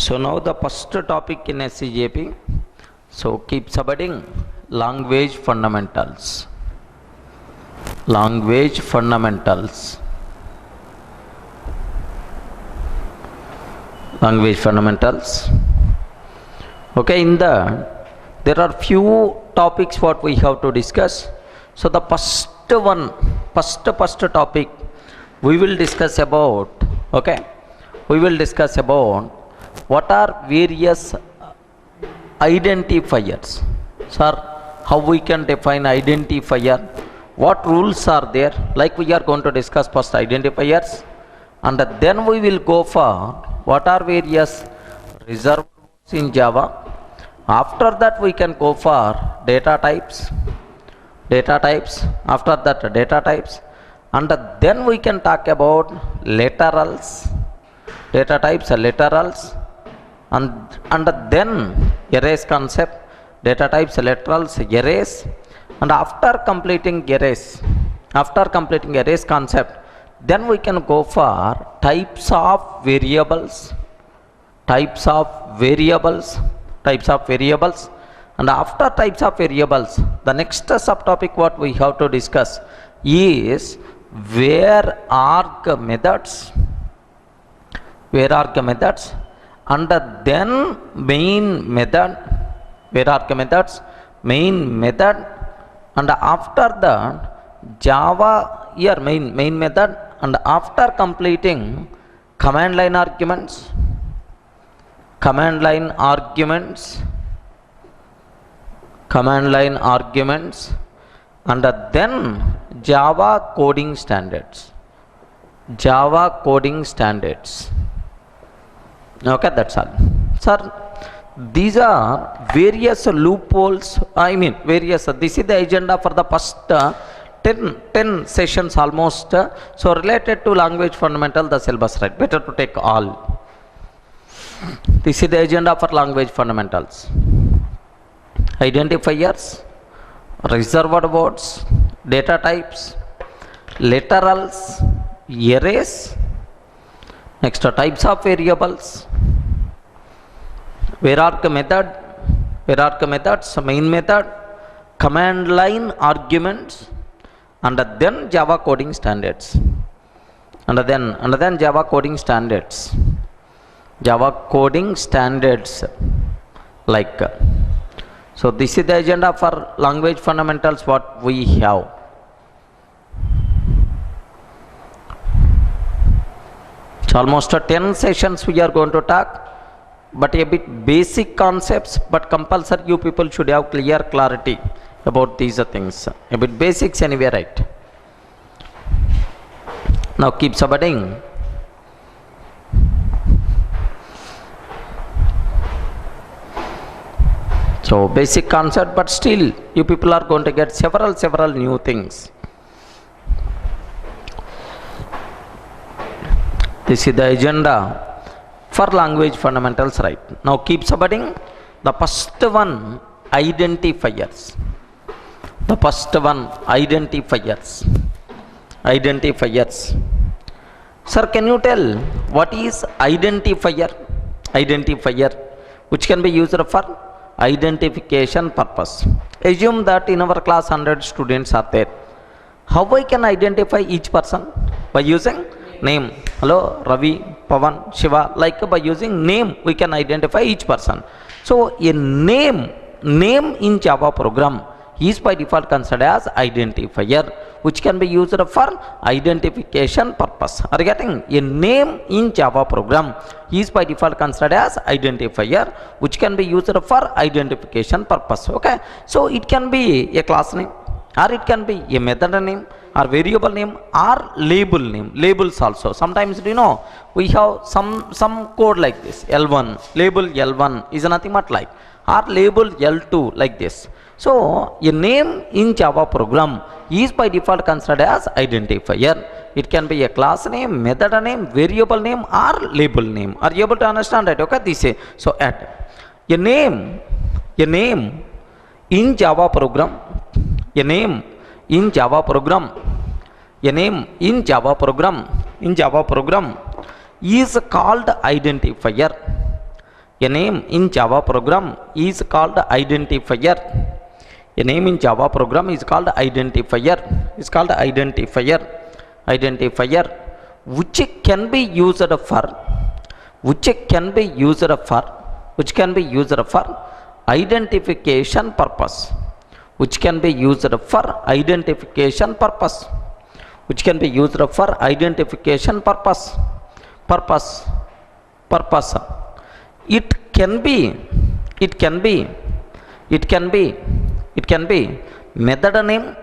So now the first topic in SCJP. So keep subheading language fundamentals. Language fundamentals. Language fundamentals. Okay, in there are few topics what we have to discuss. So the first topic we will discuss about. Okay, we will discuss about what are various identifiers. Sir, how we can define identifier? What rules are there? Like we are going to discuss first identifiers, and then we will go for what are various reserved words in Java. After that we can go for data types. After that data types, and then we can talk about literals. Data types are literals, and then arrays concept. Data types literals, arrays, and after completing arrays concept, then we can go for types of variables, and after types of variables, the next subtopic what we have to discuss is where arg methods, and then main method, and after that Java here main method, and after completing command line arguments, and then Java coding standards. Okay, that's all. Sir, these are various loopholes. This is the agenda for the first 10 sessions almost. So related to language fundamental, the syllabus, right? Better to take all. This is the agenda for language fundamentals. Identifiers, reserved words, data types, literals, arrays, next types of variables, where arg methods, main method, command line arguments, and then Java coding standards, and then Java coding standards, like. So this is the agenda for language fundamentals what we have. So almost 10 sessions we are going to talk, but a bit basic concepts, but compulsory you people should have clarity about these things. A bit basics anyway, right? Now keep subheading. So basic concept, but still you people are going to get several new things. This is the agenda for language fundamentals, right? Now keep subheading. The first one, identifiers. Sir, can you tell what is identifier? Which can be used for identification purpose. Assume that in our class 100 students are there. How I can identify each person? By using name. Hello, Ravi, Pavan, Shiva. Like by using name we can identify each person. So a name in Java program is by default considered as identifier, which can be used for identification purpose. Are you getting? A name in Java program is by default considered as identifier, which can be used for identification purpose. Okay, so it can be a class name, or it can be a method name, or variable name, or label name. Labels also. Sometimes we have some code like this. L1 label L1 is nothing but like, or label L2 like this. So a name in Java program is by default considered as identifier. It can be a class name, method name, variable name, or label name. Are you able to understand that? Okay, this is so add a name in Java program. A name in Java program is called identifier. A name in Java program is called identifier. A name in Java program is called identifier. Is called identifier. Identifier, which can be used for, which can be used for, which can be used for identification purpose. Which can be used for identification purpose. Which can be used for identification purpose. Purpose. Purpose. It can be, it can be, it can be, it can be method name,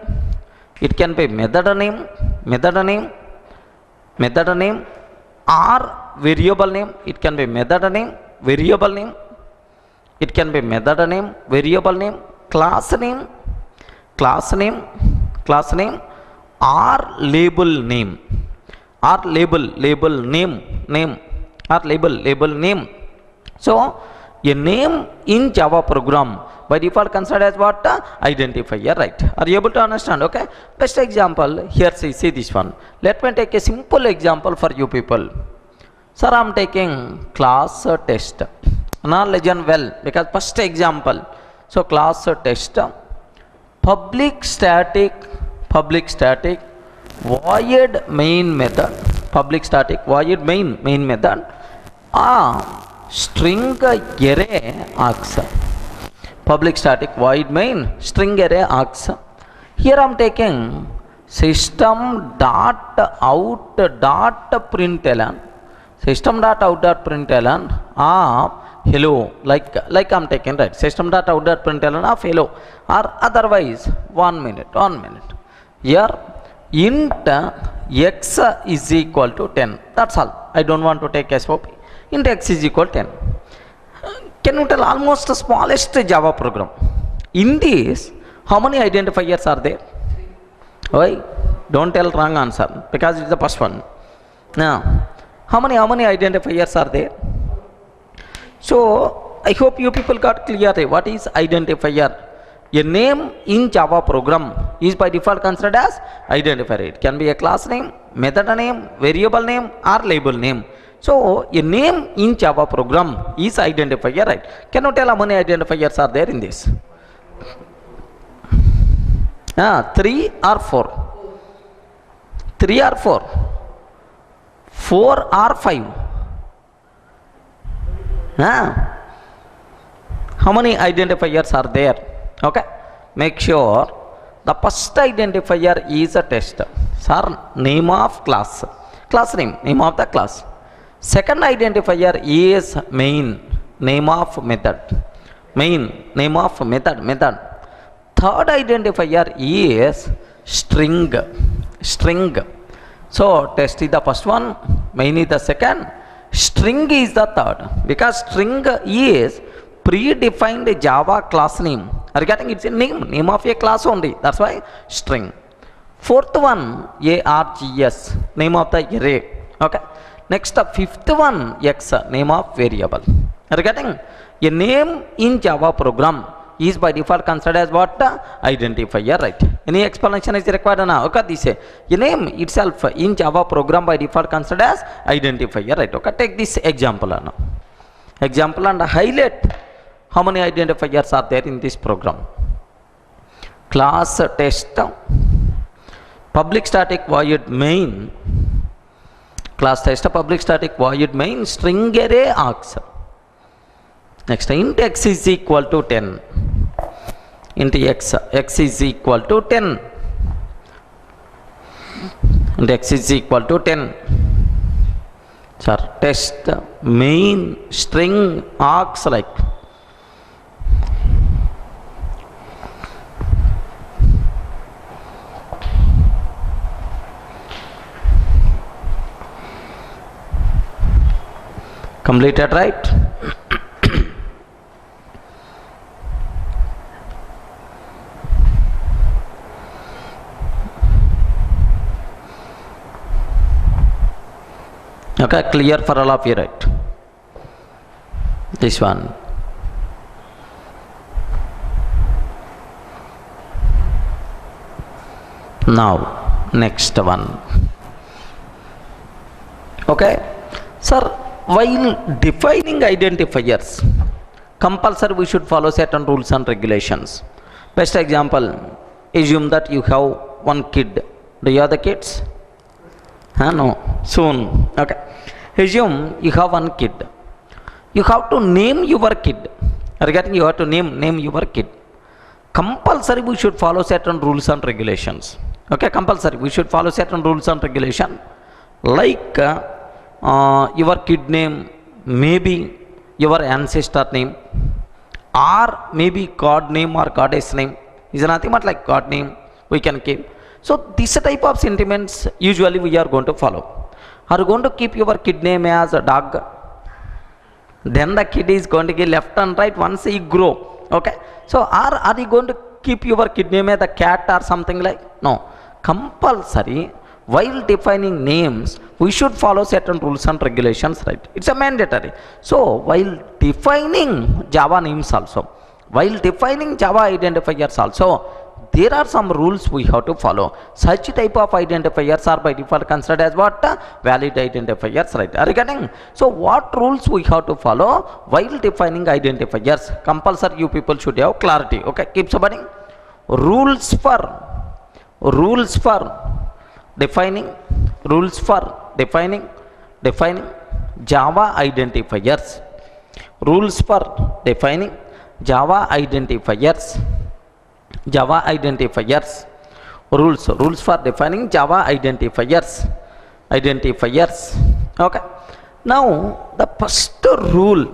it can be method name, method name, method name or variable name. It can be method name, variable name, it can be method name, variable name, class name, class name, class name or label name, or label, label name, name or label, label name. So a name in Java program by default considered as what? Identifier, right? Are you able to understand? Okay, best example here, see this one. Let me take a simple example for you people. Sir, I am taking class test. Now listen well, because first example. So class test, public static void main method, public static void main method, string array args, public static void main string array args. Here I am taking system dot out dot println, system dot out dot println of hello, like I am taking, right, system dot out dot println of hello, or otherwise 1 minute. Here int x is equal to 10. That's all. I don't want to take SOP. Int x is equal to 10. Can you tell almost the smallest Java program? In this, how many identifiers are there? Why? Don't tell wrong answer, because it's the first one. Now, how many identifiers are there? So I hope you people got clear what is identifier. A name in Java program is by default considered as identifier. It can be a class name, method name, variable name or label name. So a name in Java program is identifier, right? Can you tell how many identifiers are there in this? 3 or 4? 3 or 4? 4 or 5? How many identifiers are there? Okay, make sure the first identifier is a test. Sir, name of class, class name, name of the class. Second identifier is main, name of method, main, name of method, method. Third identifier is string, string. So test is the first one, main is the second, string is the third, because string is predefined Java class name. Are you getting? It's a name of a class only. That's why string. Fourth one, args, name of the array. Okay. Next, fifth one, x, name of variable. Are you getting? A name in Java program is by default considered as what? Identifier, right? Any explanation is required now? Okay, this a name itself in Java program by default considered as identifier, right? Okay, take this example now. Example and highlight how many identifiers are there in this program. Class test, public static void main, class test, public static void main, string array args. Next, int x is equal to 10. Int x is equal to 10. Int x is equal to 10. Sir, test main string args like. Completed, right? Okay, clear for all of you, right? This one. Now, next one. Okay, sir, while defining identifiers, compulsory we should follow certain rules and regulations. Best example, assume that you have one kid. Do you have the kids? No, soon. Okay, assume you have one kid. You have to name your kid. Regarding, you have to name your kid. Compulsory we should follow certain rules and regulations. Okay, compulsory we should follow certain rules and regulation, like your kid name, maybe your ancestor name, or maybe God name or goddess name. Is nothing but like God name we can keep. So this type of sentiments usually we are going to follow. Are you going to keep your kid name as a dog? Then the kid is going to get left and right once he grow. Okay, so are you going to keep your kid name as a cat or something like? No. Compulsory, while defining names, we should follow certain rules and regulations, right? It's a mandatory. So while defining Java names also, while defining Java identifiers also, there are some rules we have to follow. Such type of identifiers are by default considered as what? Valid identifiers, right? Are you getting? So what rules we have to follow while defining identifiers? Compulsory, you people should have clarity. Okay, keep submitting. Rules for defining Java identifiers. Rules for defining Java identifiers. Rules for defining Java identifiers. Okay, now the first rule,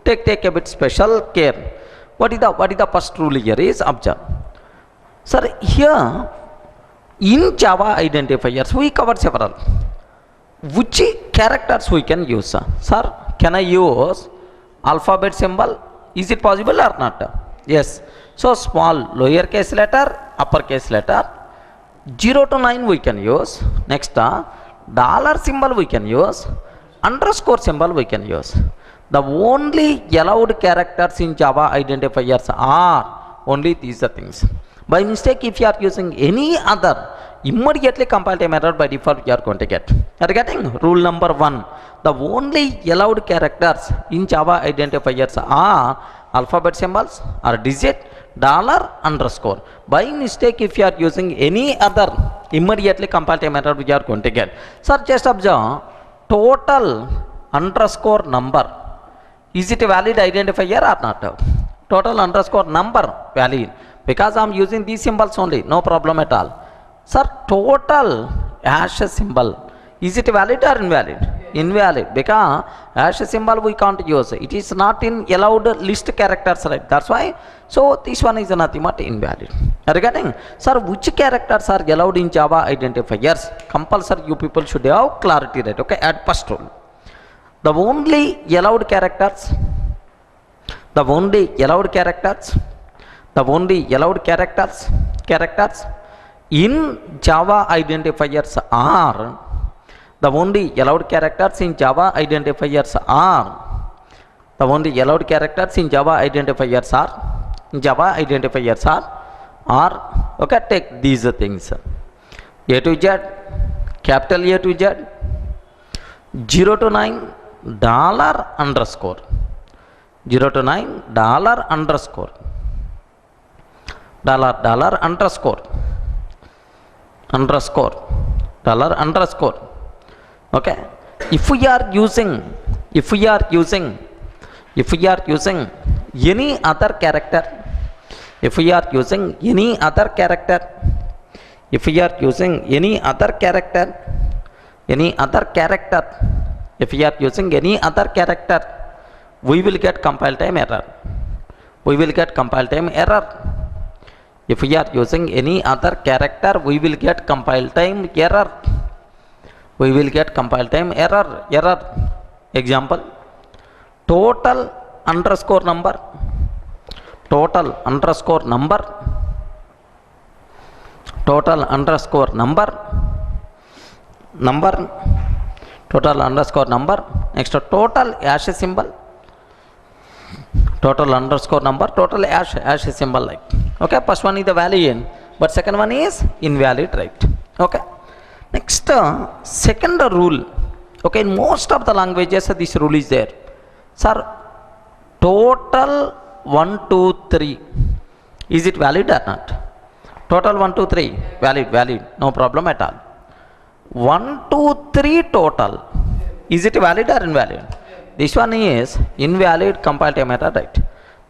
take a bit special care. What is the first rule here is observe. Sir, here in Java identifiers we covered several. Which characters we can use? Sir, can I use alphabet symbol? Is it possible or not? Yes. So small lowercase letter, uppercase letter, 0 to 9 we can use. Next, dollar symbol we can use, underscore symbol we can use. The only allowed characters in Java identifiers are only these things. By mistake, if you are using any other, immediately compile time error by default you are going to get. You are getting? Rule number 1. The only allowed characters in Java identifiers are alphabet symbols or digit, dollar, underscore. By mistake, if you are using any other, immediately compile time error you are going to get. Sir, just observe total underscore number. Is it a valid identifier or not? Total underscore number valid, because I am using these symbols only, no problem at all. Sir, total hash symbol, is it valid or invalid? Invalid, because hash symbol we can't use. It is not in allowed list characters, right? That's why. So this one is nothing but invalid. Are you getting? Sir, which characters are allowed in Java identifiers? Compulsory, you people should have clarity, right? Okay, at first rule. The only allowed characters in Java identifiers are, the only allowed characters in Java identifiers are, okay, take these things. A to Z, capital A to Z, 0 to 9, dollar underscore, 0 to 9, dollar underscore, dollar underscore, dollar underscore. Okay, if we are using any other character, if we are using any other character, we will get compile time error. If we are using any other character, we will get compile time error. Example, total underscore number, total underscore number, total underscore number, next total hash symbol, total underscore number, total hash symbol, like. Okay, first one is the valid, but second one is invalid, right? Okay, next second rule Okay, in most of the languages this rule is there. Sir, total 1, 2, 3, is it valid or not? Total 1, 2, 3, valid, no problem at all. 1, 2, 3 total, is it valid or invalid? This one is invalid, compile matter, right?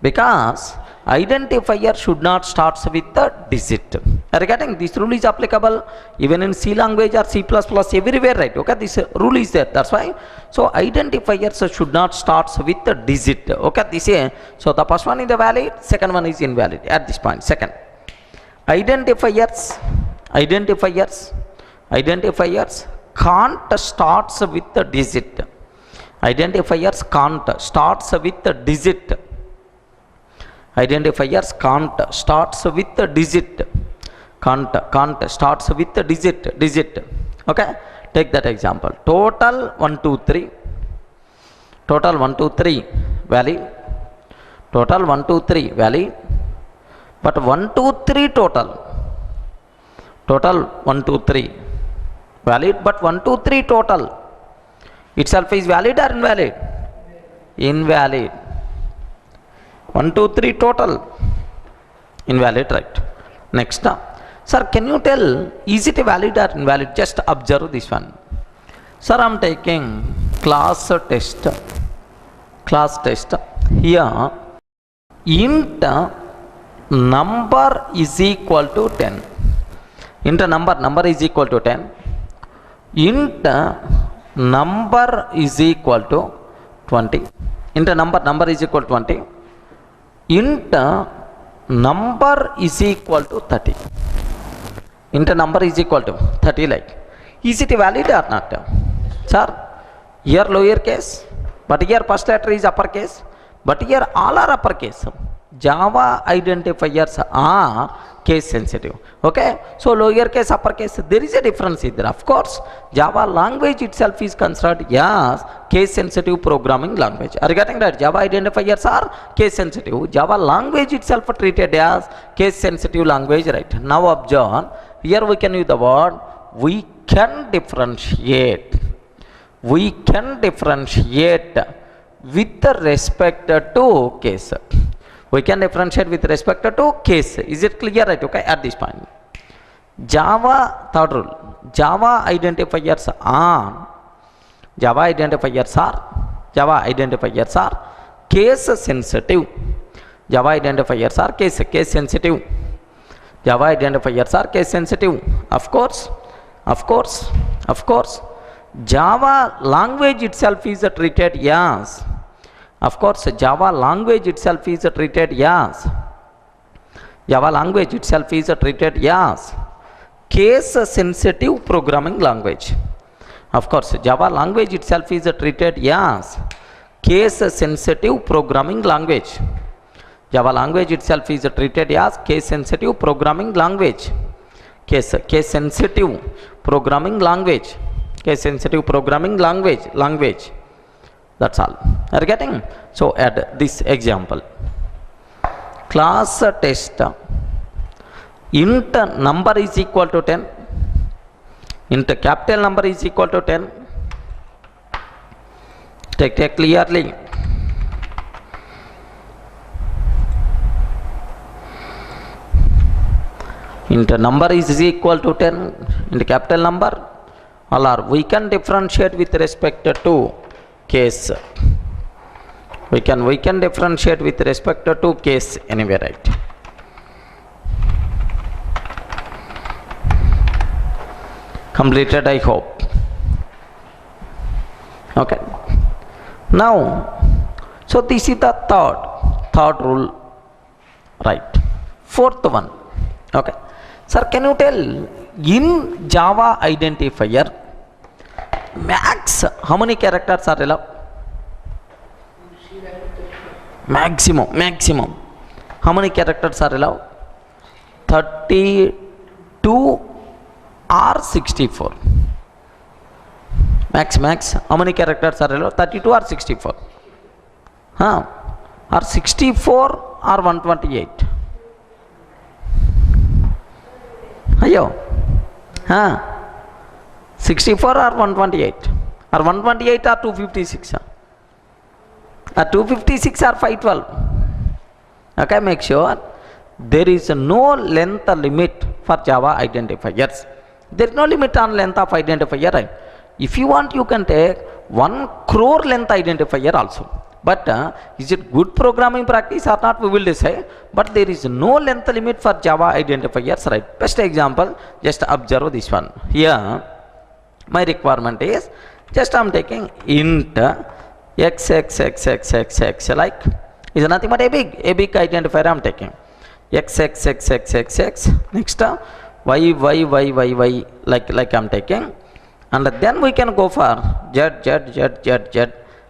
Because identifier should not start with the digit. Are you getting? This rule is applicable even in C language or C++, everywhere, right? Okay, this rule is there, that's why. So identifiers should not start with the digit. Okay, this is, so the first one is the valid, second one is invalid at this point. Second, identifiers can't starts with the digit. Identifiers can't starts with the digit. Identifiers can't starts with the digit. Can't starts with the digit. Okay, take that example. Total 1, 2, 3. Total 1, 2, 3 valid. Total 1, 2, 3 valid. But 1, 2, 3 total. Total 1, 2, 3 valid. But 1, 2, 3 total itself is valid or invalid? Invalid. 1, 2, 3 total invalid, right? Next, sir, can you tell, is it valid or invalid? Just observe this one. Sir, I am taking class test. Here int number is equal to 10. Int number is equal to 10. Int number is equal to 20. Int number is equal to 20. Int number is equal to 30. Int number is equal to 30, like. Is it valid or not? Sir, here lower case, but here first letter is uppercase, but here all are uppercase. Java identifiers are case sensitive. Okay, so lower case, upper case, there is a difference there. Of course, Java language itself is considered as case sensitive programming language. Are you getting that? Java identifiers are case sensitive. Java language itself treated as case sensitive language, right? Now observe, here we can use the word we can differentiate. We can differentiate with respect to case. We can differentiate with respect to case. Is it clear, right? Okay, at this point. Java, third rule, Java identifiers are case sensitive. Java identifiers are case sensitive. Java identifiers are case sensitive. Of course, Java language itself is treated as, Java language itself is treated as case sensitive programming language. Of course, Java language itself is treated as case sensitive programming language. Java language itself is treated as case sensitive programming language. Case sensitive programming language. Case sensitive programming language. That's all. Are you getting? So add this example. Class test. Int number is equal to 10. Int capital number is equal to 10. Take clearly. Int number is equal to 10. Int capital number. All are, we can differentiate with respect to case. We can differentiate with respect to case anyway, right? Completed, I hope. Okay. Now, so this is the third rule, right? Fourth one. Okay. Sir, can you tell, in Java identifier, max how many characters are allowed? Maximum how many characters are allowed? 32 or 64. Max how many characters are allowed? 32 or 64? Or 64 or 128? Ayo, 64 or 128? or 128 or 256, or 256 or 512. Okay, make sure there is no length limit for Java identifiers. There is no limit on length of identifier, right? If you want, you can take 1 crore length identifier also. But is it good programming practice or not, we will decide. But there is no length limit for Java identifiers, right? Best example, just observe this one. Here, my requirement is, just I am taking int x, like, is nothing but a big identifier I am taking. X, next y, like I am taking. And then we can go for z,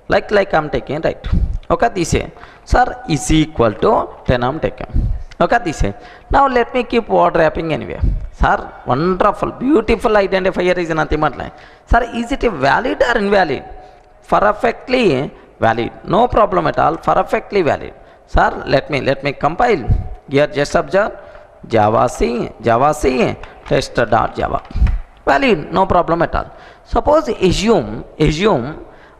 like I am taking, right? Okay, this is, sir, is equal to 10 I am taking. Okay, this is. Now let me keep word wrapping anyway. Sir, wonderful, beautiful identifier is nothing but like, sir, is it a valid or invalid? Perfectly valid, no problem at all, perfectly valid. Sir, let me compile. Here just observe, Java C, test.java. Valid, no problem at all. Suppose assume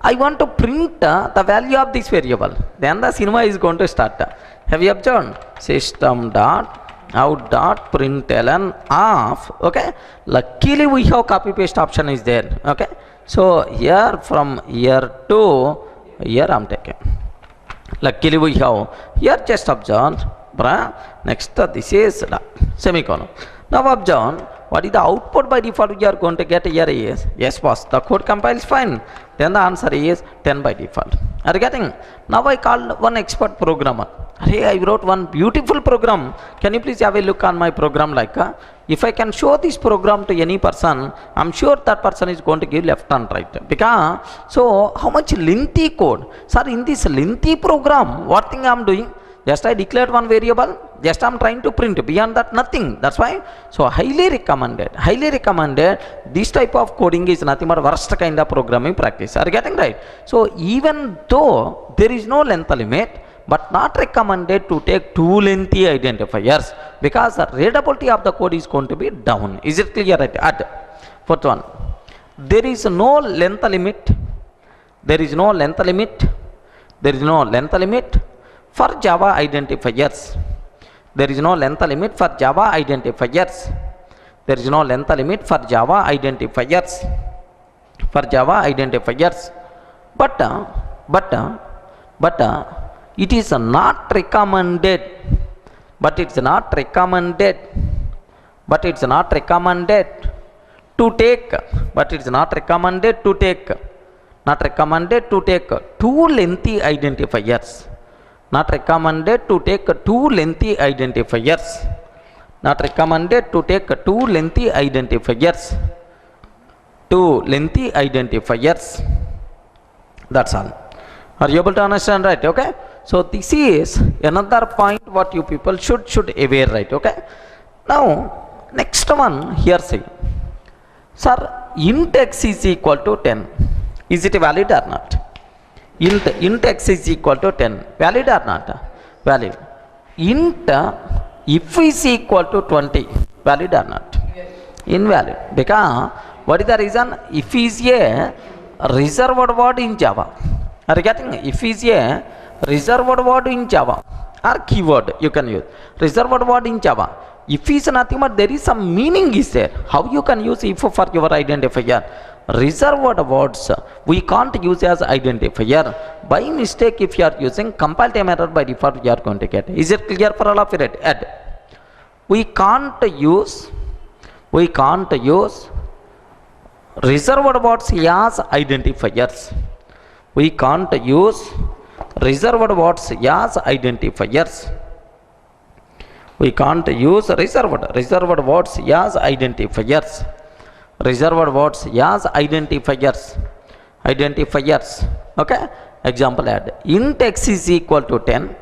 I want to print the value of this variable. Then the cinema is going to start. Have you observed? System.out.println of, okay. Luckily we have copy paste option is there. Okay. So here from here to here I am taking. Luckily we have here, just observe. Next this is semicolon. Now observe, what is the output by default we are going to get here is, yes boss, the code compiles fine. Then the answer is 10 by default. Are you getting? Now I called one expert programmer. Hey, I wrote one beautiful program. Can you please have a look on my program? Like, if I can show this program to any person, I'm sure that person is going to give left and right. Because, so how much lengthy code? Sir, in this lengthy program, what thing I'm doing? Just I declared one variable, just I'm trying to print, beyond that nothing. That's why, so highly recommended, this type of coding is nothing but worst kind of programming practice. Are you getting right? So even though there is no length limit, but not recommended to take too lengthy identifiers, because the readability of the code is going to be down. Is it clear? Right? Add. Fourth one, there is no length limit, for Java identifiers. There is no length limit for Java identifiers. But it is not recommended. To take too lengthy identifiers. Not recommended to take too lengthy identifiers. That's all. Are you able to understand, right? Okay. So this is another point what you people should aware, right? Okay. Now next one here, say, sir, int x is equal to 10. Is it valid or not? Int x is equal to 10. Valid or not? Valid. Int if is equal to 20. Valid or not? Invalid. Because what is the reason? If is a reserved word in Java. Are you getting? If is a reserved word in Java, or keyword you can use. Reserved word in Java. If is nothing but there is some meaning is there. How you can use if for your identifier? Reserved words we can't use as identifier. By mistake, if you are using compile time error, by default you are going to get. Is it clear for all of it? Add. We can't use reserved words as identifiers. We can't use reserved words as identifiers. We can't use reserved words as identifiers. Identifiers. Okay. Example add. Int x is equal to 10.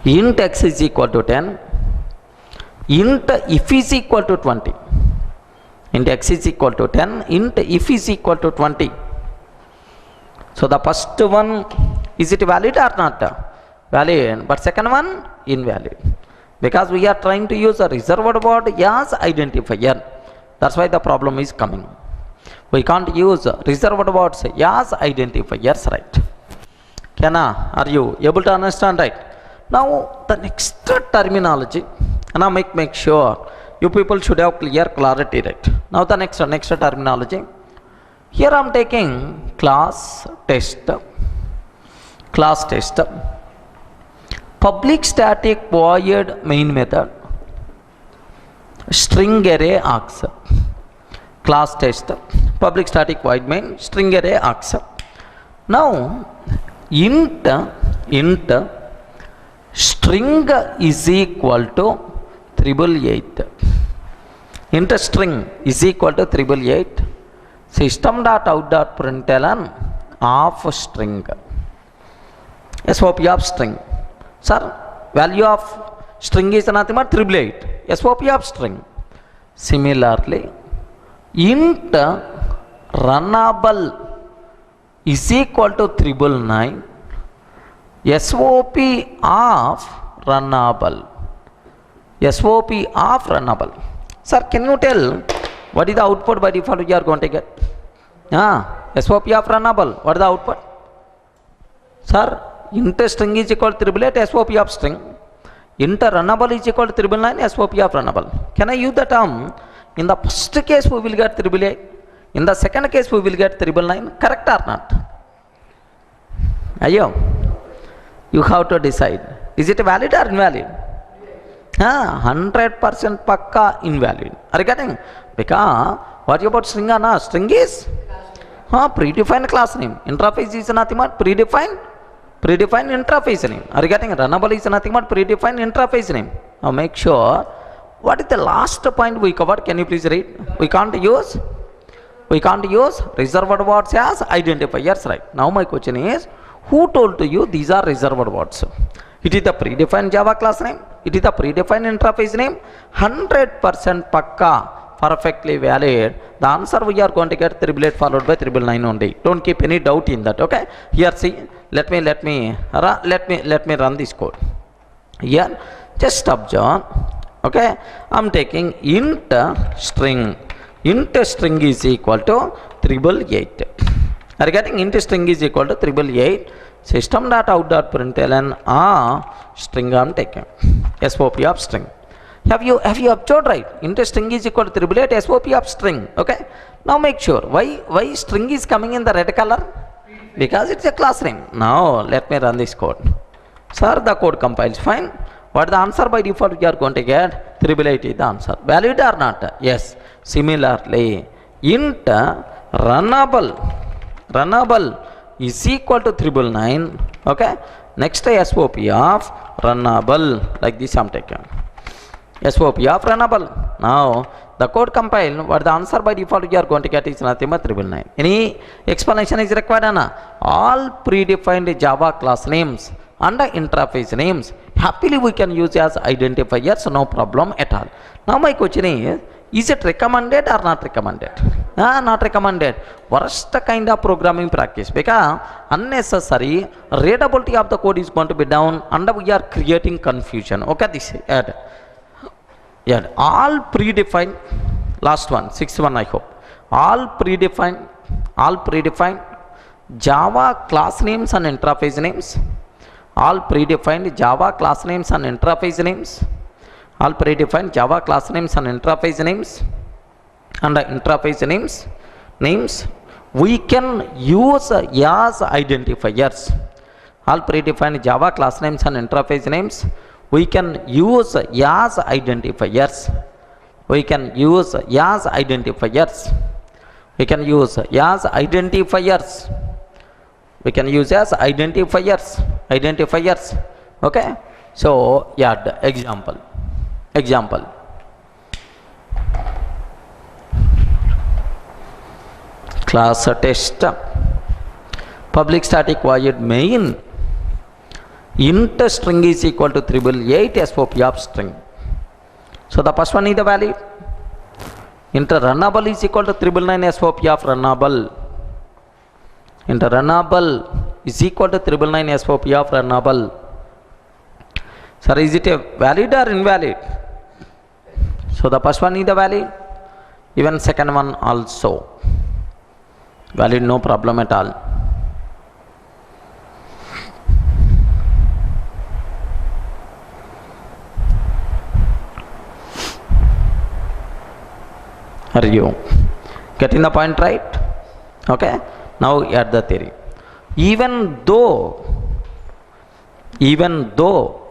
Int x is equal to 10. Int if is equal to 20. Int x is equal to 10. Int if is equal to 20. So the first one, is it valid or not? Valid. But second one, invalid. Because we are trying to use a reserved word as identifier. That's why the problem is coming. We can't use reserved words as identifiers, right? Are you able to understand, right? Now the next terminology, now make sure you people should have clear clarity, right? Now the next terminology. Here I am taking class test, public static void main method, string array args, class test, public static void main, string array args. Now int string is equal to 888. Int string is equal to 888. System.out.println of string. SOP of string. Sir, value of string is nothing but 888. SOP of string. Similarly, int runnable is equal to 999. SOP of runnable. SOP of runnable. Sir, can you tell what is the output by default you are going to get? SOP of runnable. What is the output? Sir, int string is equal to 888, SOP of string. Int runnable is equal to 999, SOP of runnable. Can I use the term? In the first case we will get 888. In the second case we will get 999. Correct or not? Ayo, you have to decide. Is it valid or invalid? 100% pakka invalid. Are you getting? Because what about string or not? String is predefined class name. Interface is nothing but predefined interface name. Are you getting? Runnable is nothing but predefined interface name. Now make sure. What is the last point we covered? Can you please read? We can't use reserved words as identifiers, right? Now my question is, who told to you these are reserved words? It is the predefined Java class name. It is the predefined interface name. 100% pakka, perfectly valid. The answer we are going to get 888 followed by 999 only. Don't keep any doubt in that. Okay. Here, see. Let me run this code. Here, just observe. Okay. I'm taking int string. Int string is equal to 888. Are you getting? Int string is equal to 888. System.out.println string I am taking. SOP of string. Have you observed, right? Int string is equal to 888, SOP of string. Okay. Now make sure. Why string is coming in the red color? Because it's a class name. Now let me run this code. Sir, the code compiles fine. What the answer by default you are going to get? 888 is the answer. Valid or not? Yes. Similarly, int runnable is equal to 999. Okay. Next SOP of runnable, like this I am taking. SOP of runnable. Now the code compile. What the answer by default you are going to get is nothing but 999. Any explanation is required, Anna? All predefined Java class names and interface names happily we can use as identifiers, no problem at all. Now my question is it recommended or not recommended? Not recommended. Worst kind of programming practice, because unnecessary readability of the code is going to be down and we are creating confusion. Okay, this add all predefined, last one, 6th one I hope. All predefined Java class names and interface names. All predefined Java class names and interface names. All predefined Java class names and interface names and interface names we can use as identifiers. All predefined Java class names and interface names we can use as identifiers. We can use as identifiers. We can use as identifiers. We can use as identifiers. Okay. So yeah, the example. Class test. Public static void main. Int string is equal to 888 SOP of string. So the first one is the valid. Int runnable is equal to 999 SOP of runnable. Int runnable is equal to 999 SOP of runnable. Sir, is it a valid or invalid? So the first one is the valid. Even second one also valid, no problem at all. Are you getting the point, right? Okay, now add the theory. Even though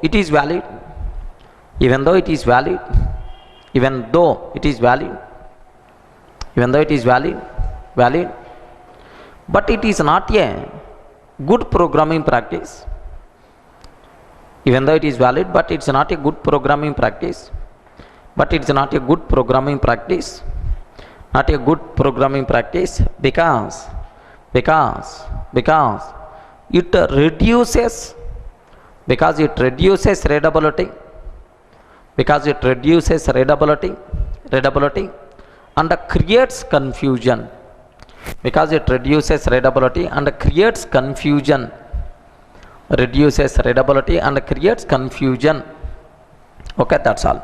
it is valid, even though it is valid, but it is not a good programming practice. Even though it is valid, but it's not a good programming practice. Not a good programming practice because it reduces readability, and creates confusion. Okay, that's all.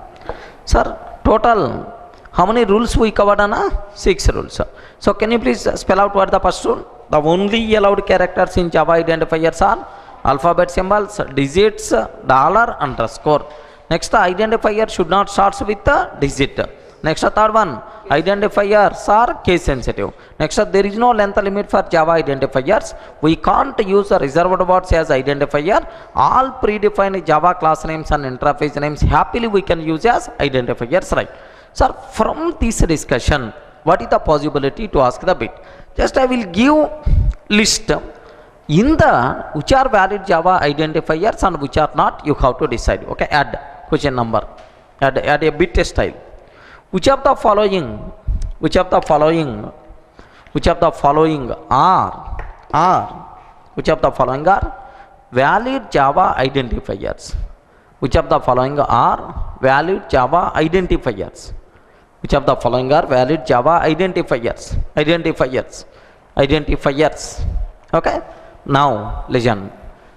Sir, total how many rules we covered, Anna? 6 rules. So can you please spell out what the first rule? The only allowed characters in Java identifiers are alphabet symbols, digits, dollar, underscore. Next, the identifier should not start with the digit. Next, the third one, identifiers are case sensitive. Next, there is no length limit for Java identifiers. We can't use the reserved words as identifier. All predefined Java class names and interface names happily we can use as identifiers, right? Sir, from this discussion, what is the possibility to ask the bit? Just I will give list in the which are valid Java identifiers and which are not. You have to decide. Okay, add question number, add a bit style. Which of the following are valid Java identifiers? Which of the following are valid Java identifiers? Okay, now listen.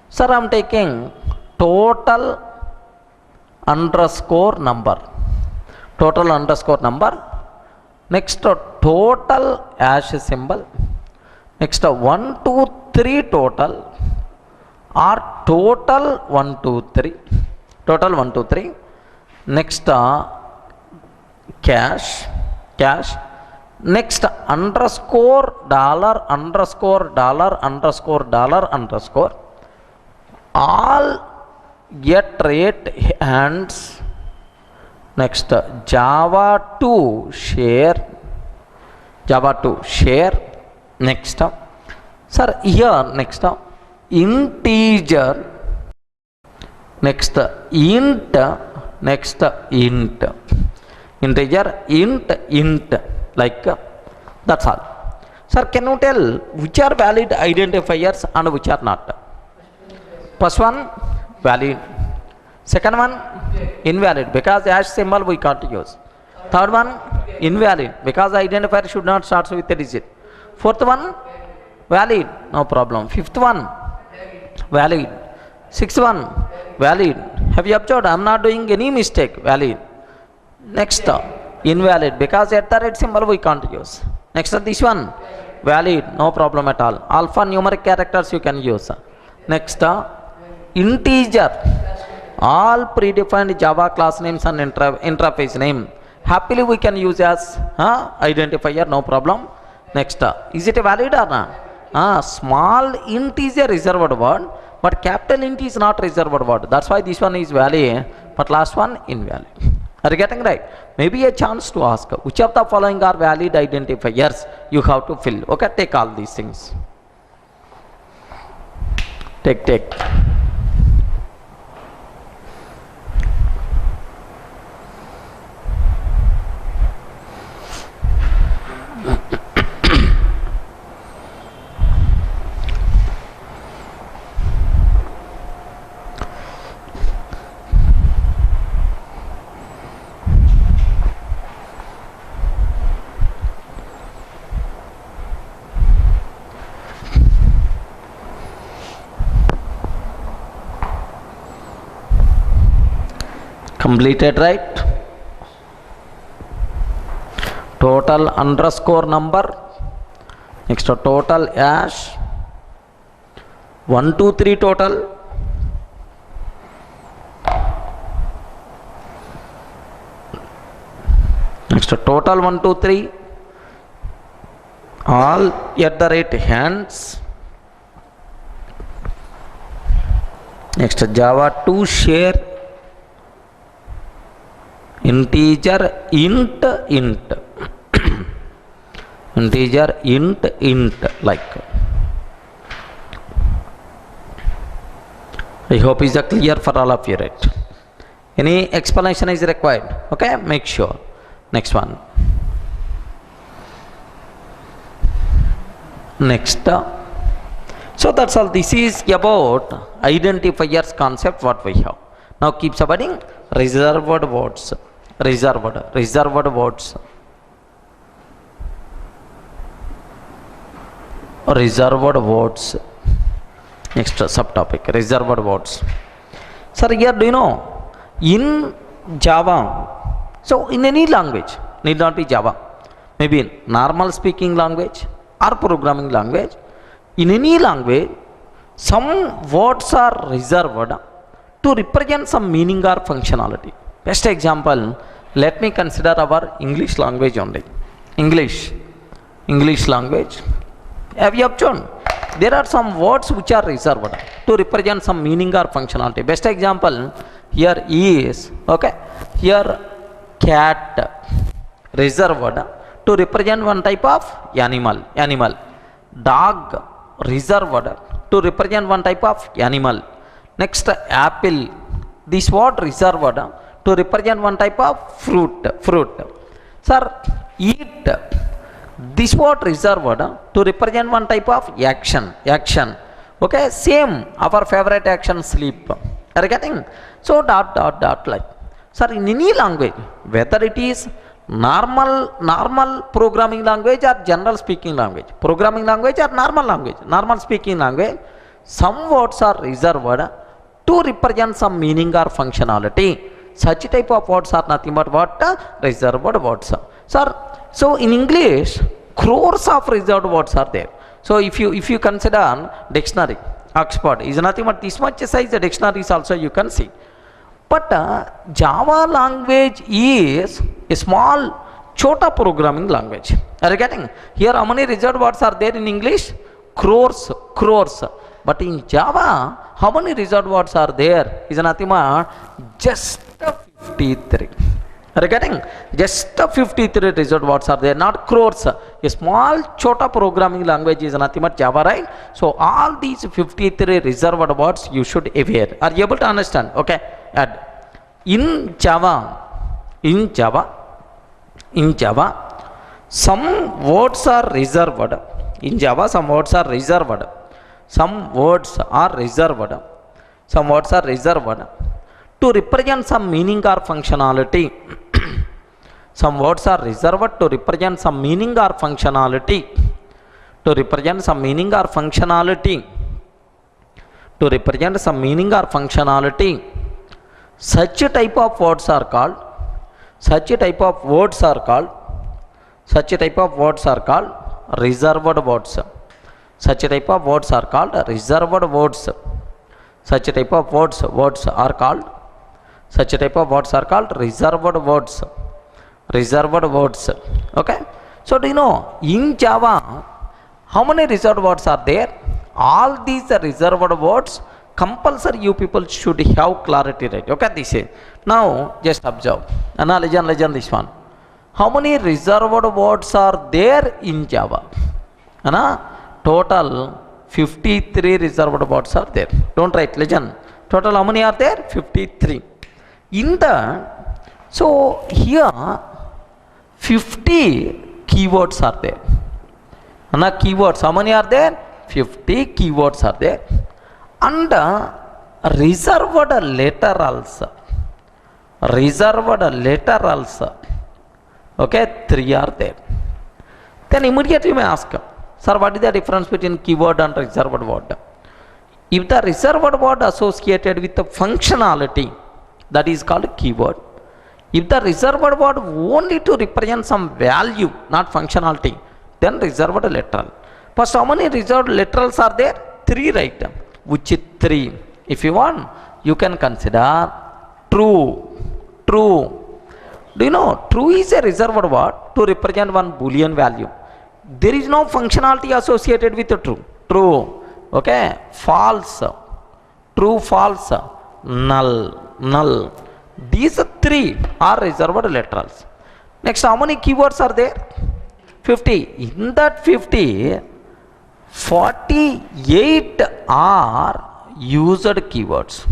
Sir, I am taking total underscore number. Next, total hash symbol. Next, 1 2 3 total, or total 1 2 3. Next, cache. Next, underscore dollar, all get rate hands. Next, Java to share. Next, sir, here next integer. Next, int. Integer, int, like that's all. Sir, can you tell which are valid identifiers and which are not? First one, valid. Second one, invalid, because hash symbol we can't use. Third one, invalid, because the identifier should not start with a digit. Fourth one, valid, no problem. Fifth one, valid. Sixth one, valid. Have you observed? I am not doing any mistake. Valid. Next, invalid, because at the red symbol we can't use. Next, this one, valid, no problem at all. Alphanumeric characters you can use. Next, integer, all predefined Java class names and interface name happily we can use as identifier, no problem. Next, is it valid or not? Small int is a reserved word, but capital int is not reserved word. That's why this one is valid, but last one invalid. Are you getting right? Maybe a chance to ask which of the following are valid identifiers. You have to fill. Okay, take all these things. Take. Completed, right? total underscore number, next total hash, 1 2 3 total, next total 1 2 3, all at the rate hands, next Java 2 share integer int integer int like. I hope is clear for all of you, right? Any explanation is required? Okay, make sure. Next one. Next. So that's all. This is about identifiers concept what we have. Now keep studying reserved words. Reserved words. Reserved words. Next subtopic, reserved words. Sir, here do you know, in Java, so in any language, need not be Java, maybe in normal speaking language or programming language, in any language, some words are reserved to represent some meaning or functionality. Best example, let me consider our English language only. English language. Have you observed? There are some words which are reserved to represent some meaning or functionality. Best example here is, okay, here cat, reserved to represent one type of animal. Dog, reserved to represent one type of animal. Next apple, this word reserved to represent one type of fruit. Sir, eat, this word reserved to represent one type of action. Okay, same our favorite action, sleep. Are you getting? So dot like. Sir, in any language, whether it is normal programming language or general speaking language, programming language or normal speaking language, some words are reserved to represent some meaning or functionality. Such type of words are nothing but what? Reserved words. Sir, so in English, crores of reserved words are there. So if you consider dictionary, Oxford is nothing but this much size. The dictionaries also you can see. But Java language is a small chota programming language. Are you getting? Here how many reserved words are there in English? Crores. But in Java, how many reserved words are there? Is nothing but just 53. Are you getting? Just 53 reserved words are there, not crores. A small chota programming language is nothing but Java, right? So all these 53 reserved words you should aware. Are you able to understand? Okay. Add. In Java, some words are reserved. In Java, some words are reserved. Some words are reserved to represent some meaning or functionality. Some words are reserved to represent some meaning or functionality. Such type of words are called reserved words. Such type of words are called reserved words. Such type of words are called reserved words. Okay. So do you know in Java how many reserved words are there? All these reserved words compulsory you people should have clarity, right? Okay, this is. Now just observe. Listen this one. How many reserved words are there in Java? Total 53 reserved words are there. Don't write, listen. Total how many are there? 53. In the, so here 50 keywords are there. Keywords, how many are there? 50 keywords are there. And reserved literals. Okay, 3 are there. Then immediately you may ask, sir, what is the difference between keyword and reserved word? If the reserved word associated with the functionality, that is called keyword. If the reserved word only to represent some value, not functionality, then reserved literal. First, how many reserved literals are there? 3, right? Which is 3? If you want, you can consider true. True. Do you know true is a reserved word to represent one Boolean value. There is no functionality associated with the true. True. Okay. False. True, false. Null. Null. These 3 are reserved literals. Next, how many keywords are there? 50. In that 50, 48 are used keywords.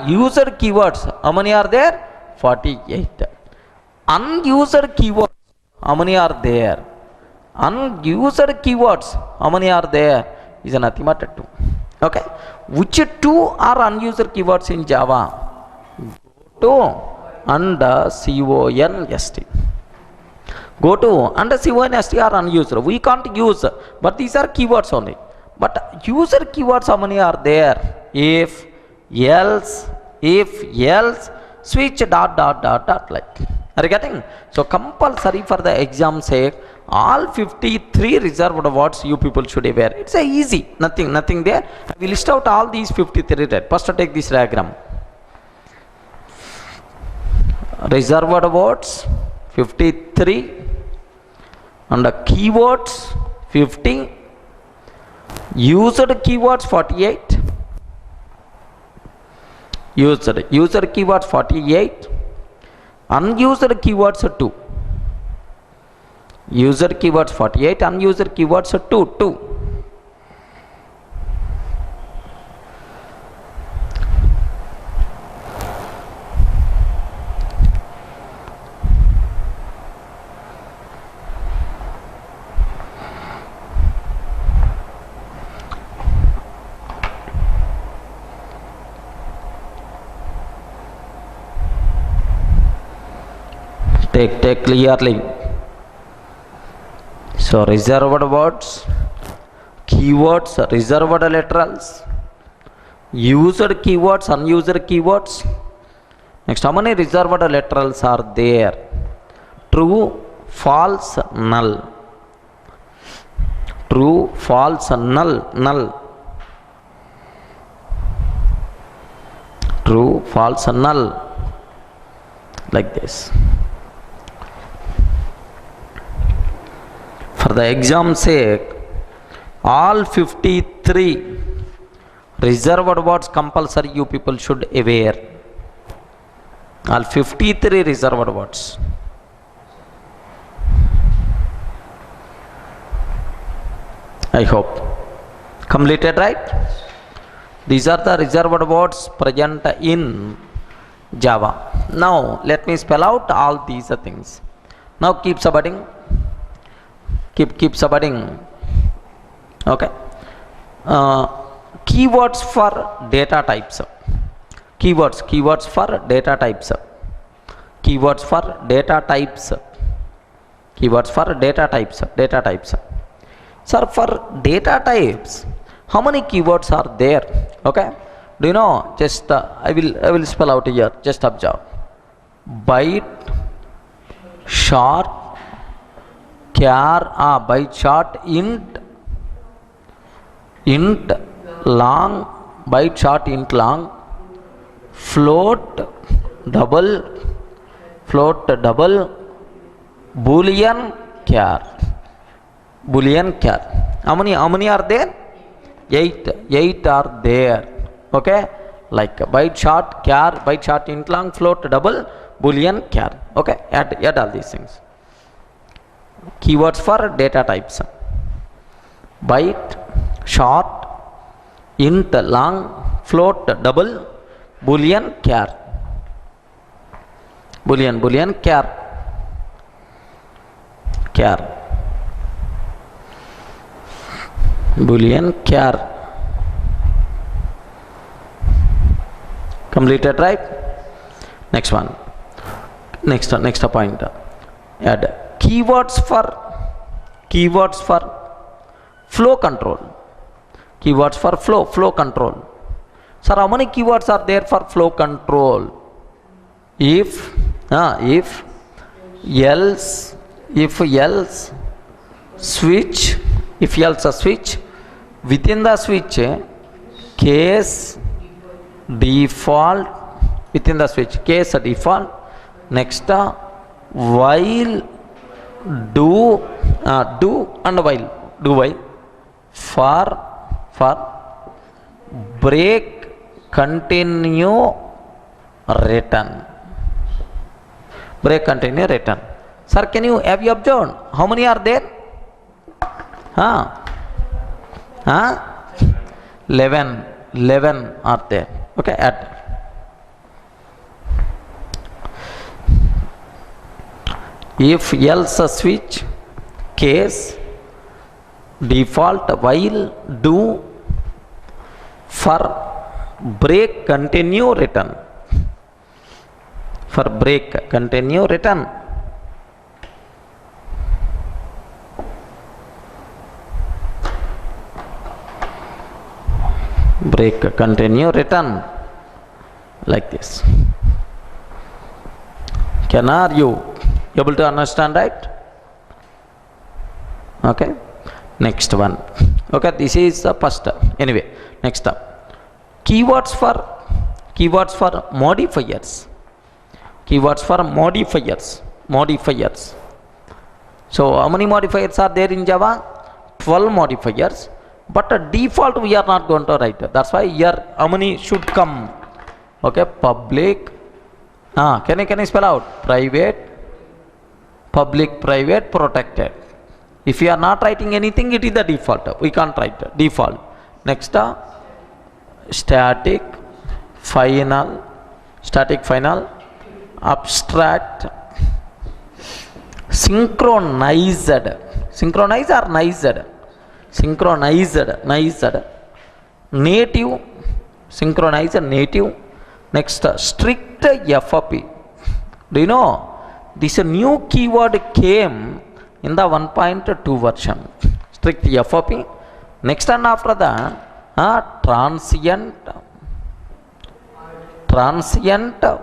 Used keywords, how many are there? 48. Unused keywords, how many are there? Unused keywords, how many are there? Is nothing but 2. Okay. Which 2 are unused keywords in Java? Go to and CONST. Go to and CONST are unused. We can't use, but these are keywords only. But user keywords, how many are there? If, else, switch, dot, like. Are you getting? So compulsory for the exam sake, all 53 reserved words you people should be aware. It's a easy, nothing there. We list out all these 53. Right? First, take this diagram. Reserved words 53 and the keywords 50, used keywords 48, user keywords 48, unused keywords 2, user keywords 48, unused keywords 2. Take clearly. So reserved words, keywords, reserved literals, used keywords, unused keywords. Next, how many reserved literals are there? True, false, null. True, false, null. True, false, null. Like this. For the exam sake, all 53 reserved words compulsory you people should aware. All 53 reserved words. I hope. Completed, right? These are the reserved words present in Java. Now, let me spell out all these things. Now, keep submitting. Keep submitting. Okay. Keywords for data types. Keywords for data types. Keywords for data types. Keywords for data types. Data types. Sir, for data types, how many keywords are there? Okay. Do you know? Just I will spell out here. Just observe. Byte, short, char, byte short, int long, byte short, int long, float double, boolean char. How many are there? 8 are there. Okay, like byte short, char, byte short, int long, float double, boolean char. Okay, add all these things. Keywords for data types. Byte, short, int long, float double, boolean char. Boolean char. Boolean char. Completed, right? Next one. Next point. Add keywords for flow control. Keywords for flow control. Sir, how many keywords are there for flow control? If, If else switch, if else a switch, within the switch case default, within the switch case default, next while do and while, do while, for break continue return, break continue return. Sir, have you observed how many are there? 11 are there. Okay, add. If else switch case default while do for break continue return, for break continue return. Break continue return, like this. Are you able to understand, right? Okay, next one. Okay, this is the first. Anyway, next up, keywords for modifiers. Keywords for modifiers. So how many modifiers are there in Java? 12 modifiers, but default we are not going to write. That's why here how many should come? Okay, public, can you spell out? Private, public, private, protected. If you are not writing anything, it is the default. We can't write default. Next, static, final, abstract, synchronized, native, synchronized, native. Next, strict FOP. Do you know this new keyword came in the 1.2 version, strict FOP. Next, and after that, transient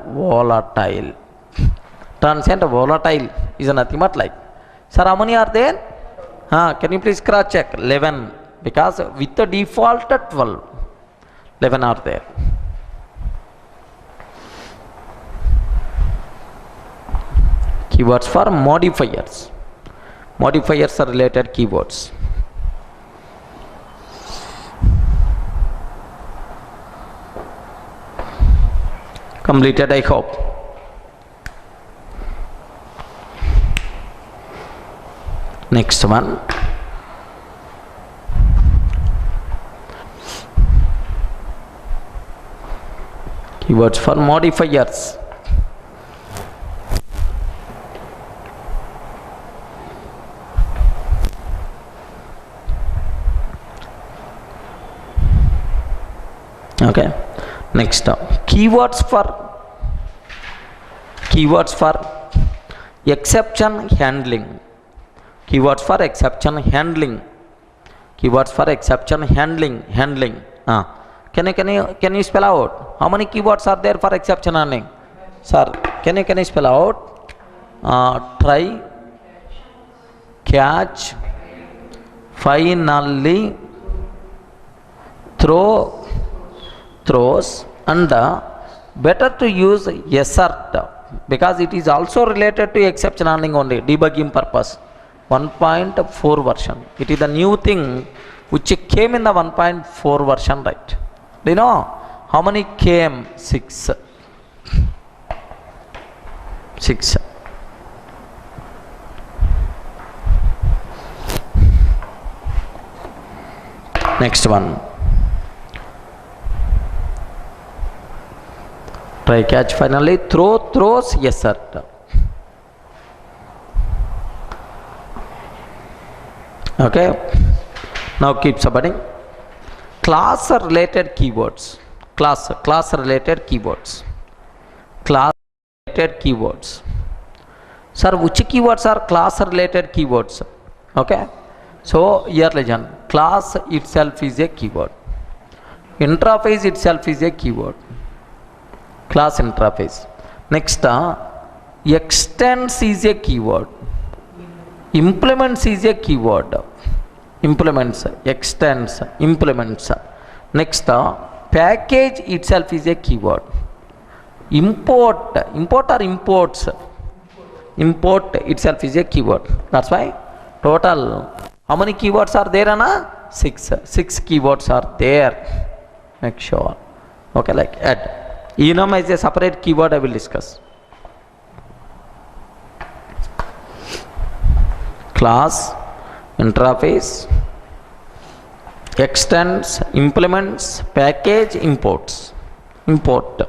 volatile. Transient volatile is nothing but like. Sir, how many are there? Can you please cross check? 11, because with the default 12, 11 are there. Keywords for modifiers. Modifiers are related keywords. Completed, I hope. Next one. Keywords for modifiers. Okay, next up, keywords for exception handling. Keywords for exception handling. Can you spell out how many keywords are there for exception handling? Sir, can you spell out? Try, catch, finally, throws, and better to use assert, because it is also related to exception handling only, debugging purpose. 1.4 version. It is the new thing which came in the 1.4 version, right? Do you know how many came? 6. Next one. Try, catch, finally, throws, assert. Okay, now keep submitting. Class related keywords. Class related keywords. Sir, which keywords are class related keywords? Okay, so here listen. Class itself is a keyword. Interface itself is a keyword. Class interface. Next, Extends is a keyword. Implements is a keyword. Implements, extends, implements. Next, package itself is a keyword. Import or imports. Import itself is a keyword. That's why total, how many keywords are there, Anna? 6. 6 keywords are there. Make sure. Okay, like add. Enum is a separate keyword I will discuss. Class, interface, extends, implements, package, imports. Import.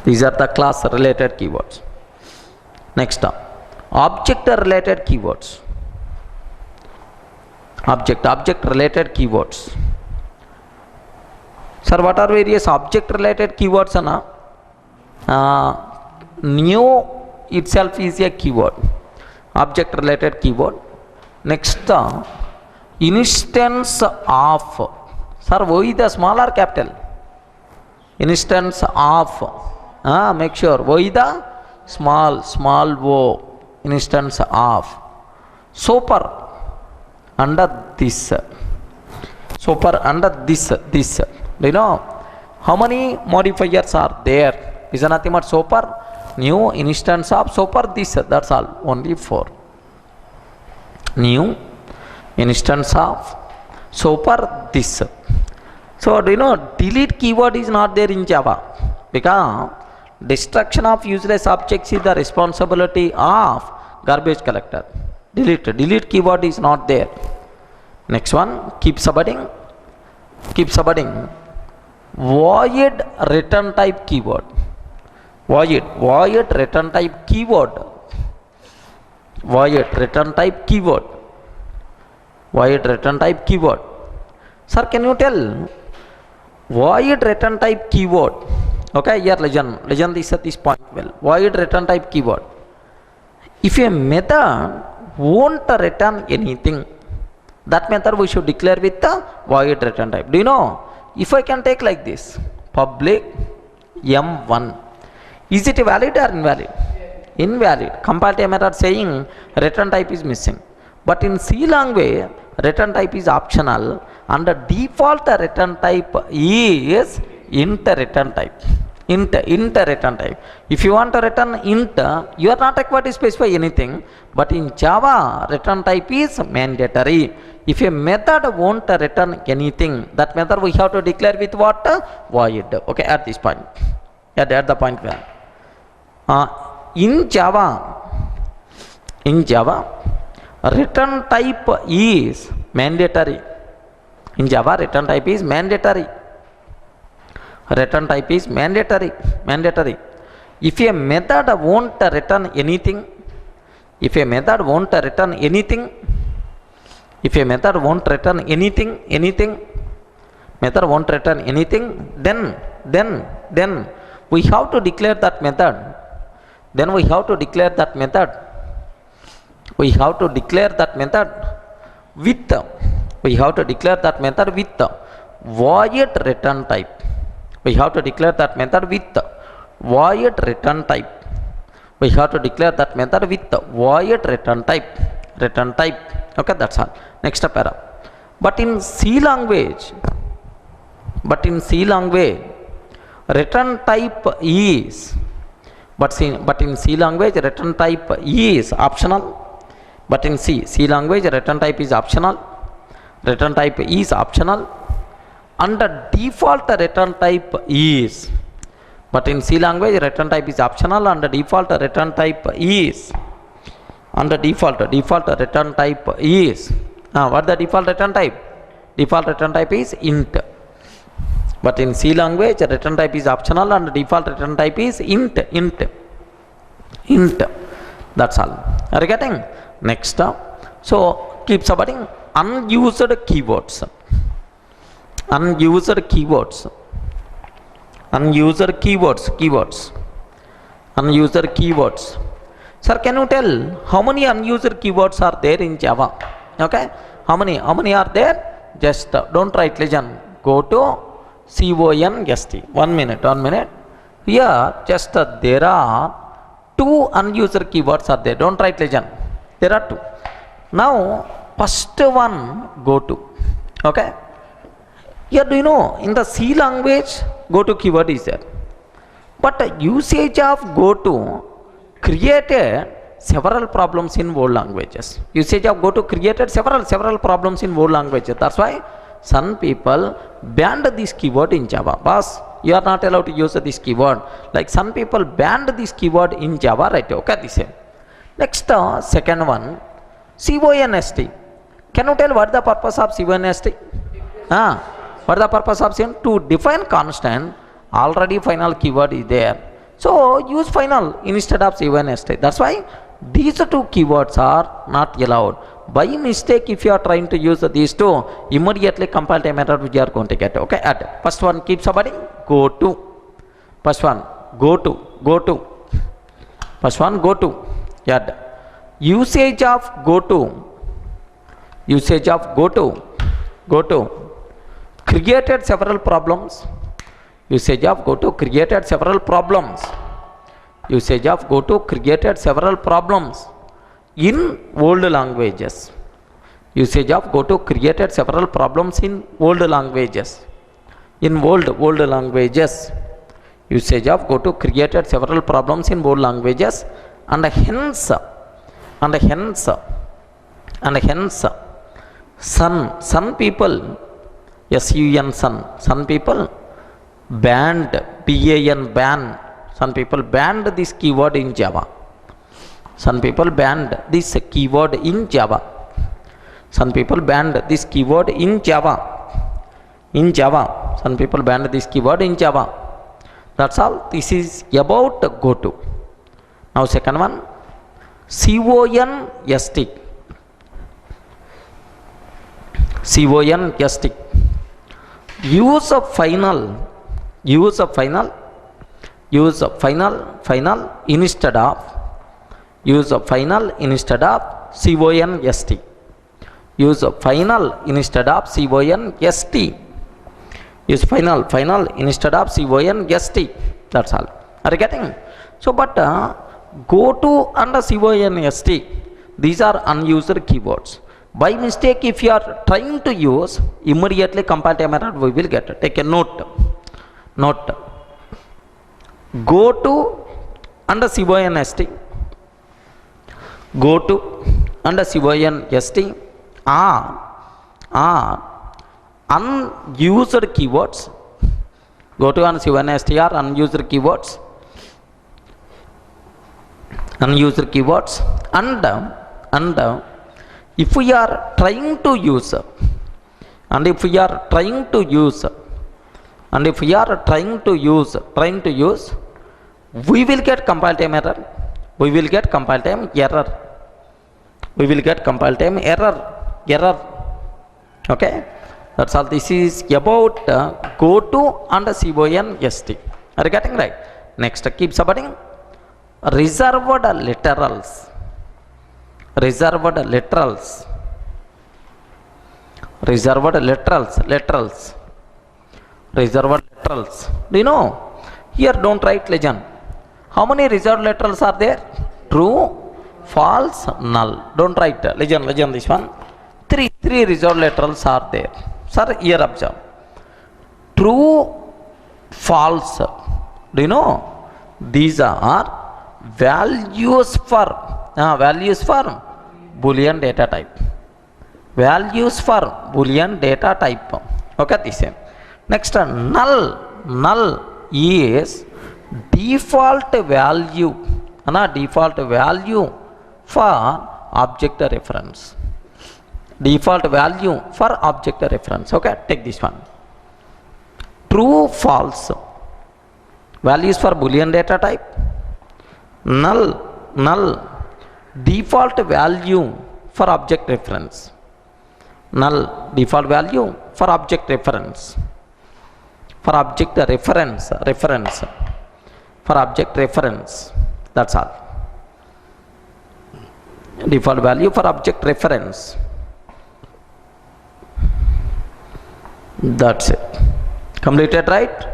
These are the class related keywords. Next, object related keywords. Object related keywords. Sir, what are various object related keywords, Anna? New itself is a keyword. Object related keyword. Next, instance of. Sir, O is the small or capital? Instance of. Make sure O is the small O. Instance of. Super under this. Super under this. Do you know how many modifiers are there? Is nothing but super, new, instance of, super, this. That's all. Only 4. New, instance of, super, this. So do you know delete keyword is not there in Java because destruction of useless objects is the responsibility of garbage collector. Delete keyword is not there. Next one, keep subheading. Void return type keyword. Void return type keyword. Void return type keyword. Void return type keyword. Sir, can you tell void return type keyword? Okay, here legend this point well. Void return type keyword. If a method won't return anything, that method we should declare with the void return type. Do you know? If I can take like this, public M1, is it valid or invalid? Invalid. Compared to a method saying return type is missing. But in C language, return type is optional and the default return type is int return type. Int return type. If you want to return int, you are not required to specify anything. But in Java, return type is mandatory. If a method won't return anything, that method we have to declare with what? Void. Okay, at this point. At the point where. In Java, return type is mandatory. In Java, return type is mandatory. Return type is mandatory. If a method won't return anything, then we have to declare that method. We have to declare that method with void return type. We have to declare that method with void return type. Okay, that's all. Next para. But in C language, return type is. But in C language, return type is optional. But in C language, return type is optional. And the default return type is. But in C language, return type is optional and the default return type is. What the default return type? Default return type is int. But in C language, return type is optional and the default return type is int. That's all. Are you getting? Next. So keep subheading unused keywords. Sir, can you tell how many unused keywords are there in Java? Okay, how many are there? Just don't write legend. Go to CONST. 1 minute. Here just there are two unused keywords are there. Don't write legend. There are two. Now first one go to. Okay. Here do you know in the C language go to keyword is there. But usage of go to created several problems in world languages. Usage of go to created several problems in world languages. That's why some people banned this keyword in Java. Boss, you are not allowed to use this keyword. Like some people banned this keyword in Java, right? Okay, this same. Next, second one, CONST. Can you tell what the purpose of CONST? What the purpose of CONST? To define constant. Already final keyword is there. So use final instead of CONST. That's why these two keywords are not allowed. By mistake, if you are trying to use these two, immediately compile time error which you are going to get. Okay, add. First one keep subheading go to. First one go to. First one go to. Add. Usage of go to. Usage of go to. Created several problems. Usage of go to created several problems. Usage of go to created several problems in old languages. Usage of go to created several problems in old languages. In old languages. Usage of go to created several problems in old languages, and hence some people, some people banned, ban. Some people banned this keyword in Java. Some people banned this keyword in Java. Some people banned this keyword in Java. Some people banned this keyword in Java. That's all. This is about go to. Now second one, CONST. CONST. Use of final instead of CONST. Use final instead of CONST. Use final instead of CONST. That's all. Are you getting? So, but go to and CONST, these are unused keywords. By mistake, if you are trying to use, immediately compile time error we will get. Take a note. Go to under CONST. Go to under CONST are unused keywords. Go to and CONST are unused keywords. And if we are trying to use, we will get compile time error. Okay, that's all. This is about go to and CONST. Are you getting right? Next, keep subheading reserved literals. Do you know? Here don't write legend. How many reserved literals are there? True, false, null. Don't write legend this one. Three reserved literals are there. Sir, here observe. True, false. Do you know? These are values for Boolean data type. Okay, this same. Next, null is default value for object reference. Okay, take this one. True, false, values for Boolean data type. Null, default value for object reference. Default value for object reference. That's all. Default value for object reference. That's it. Completed, right?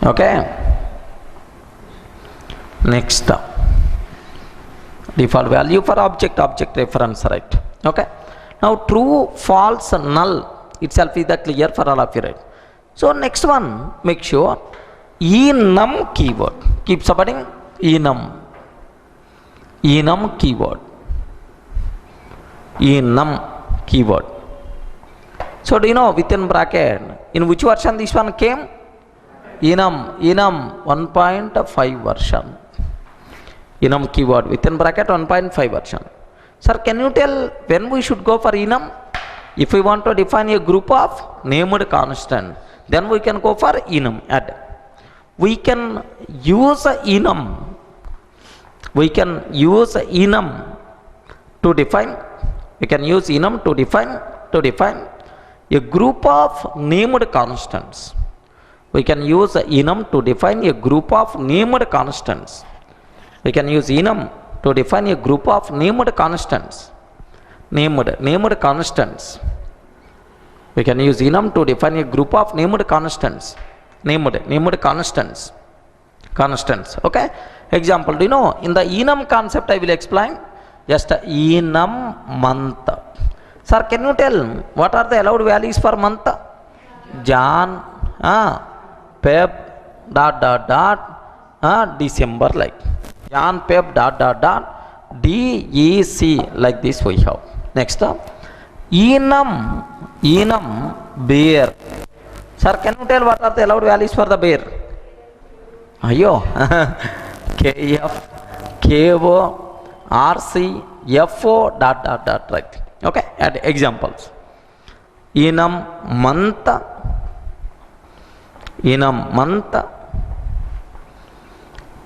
Okay. Next, default value for object reference, right? Okay. Now true, false, null itself is the clear for all of you, right? So next one, make sure enum keyword. Keep supporting enum keyword. Enum keyword. So do you know within bracket in which version this one came? Enum 1.5 version. Enum keyword within bracket 1.5 version. Sir, can you tell when we should go for enum? If we want to define a group of named constant, then we can go for enum. Add. We can use enum. We can use enum to define. We can use enum to define a group of named constants. We can use enum to define a group of named constants. We can use enum to define a group of named constants. Named constants. We can use enum to define a group of named constants. Named constants. Constants. Okay. Example. Do you know in the enum concept I will explain? Just enum month. Sir, can you tell what are the allowed values for month? Jan, Feb, December, like Jan, Feb, DEC, like this we have. Next, enum bear. Sir, can you tell what are the allowed values for the bear? Ayo, KF, KO, RC, FO, right. Okay, add examples. Enum month.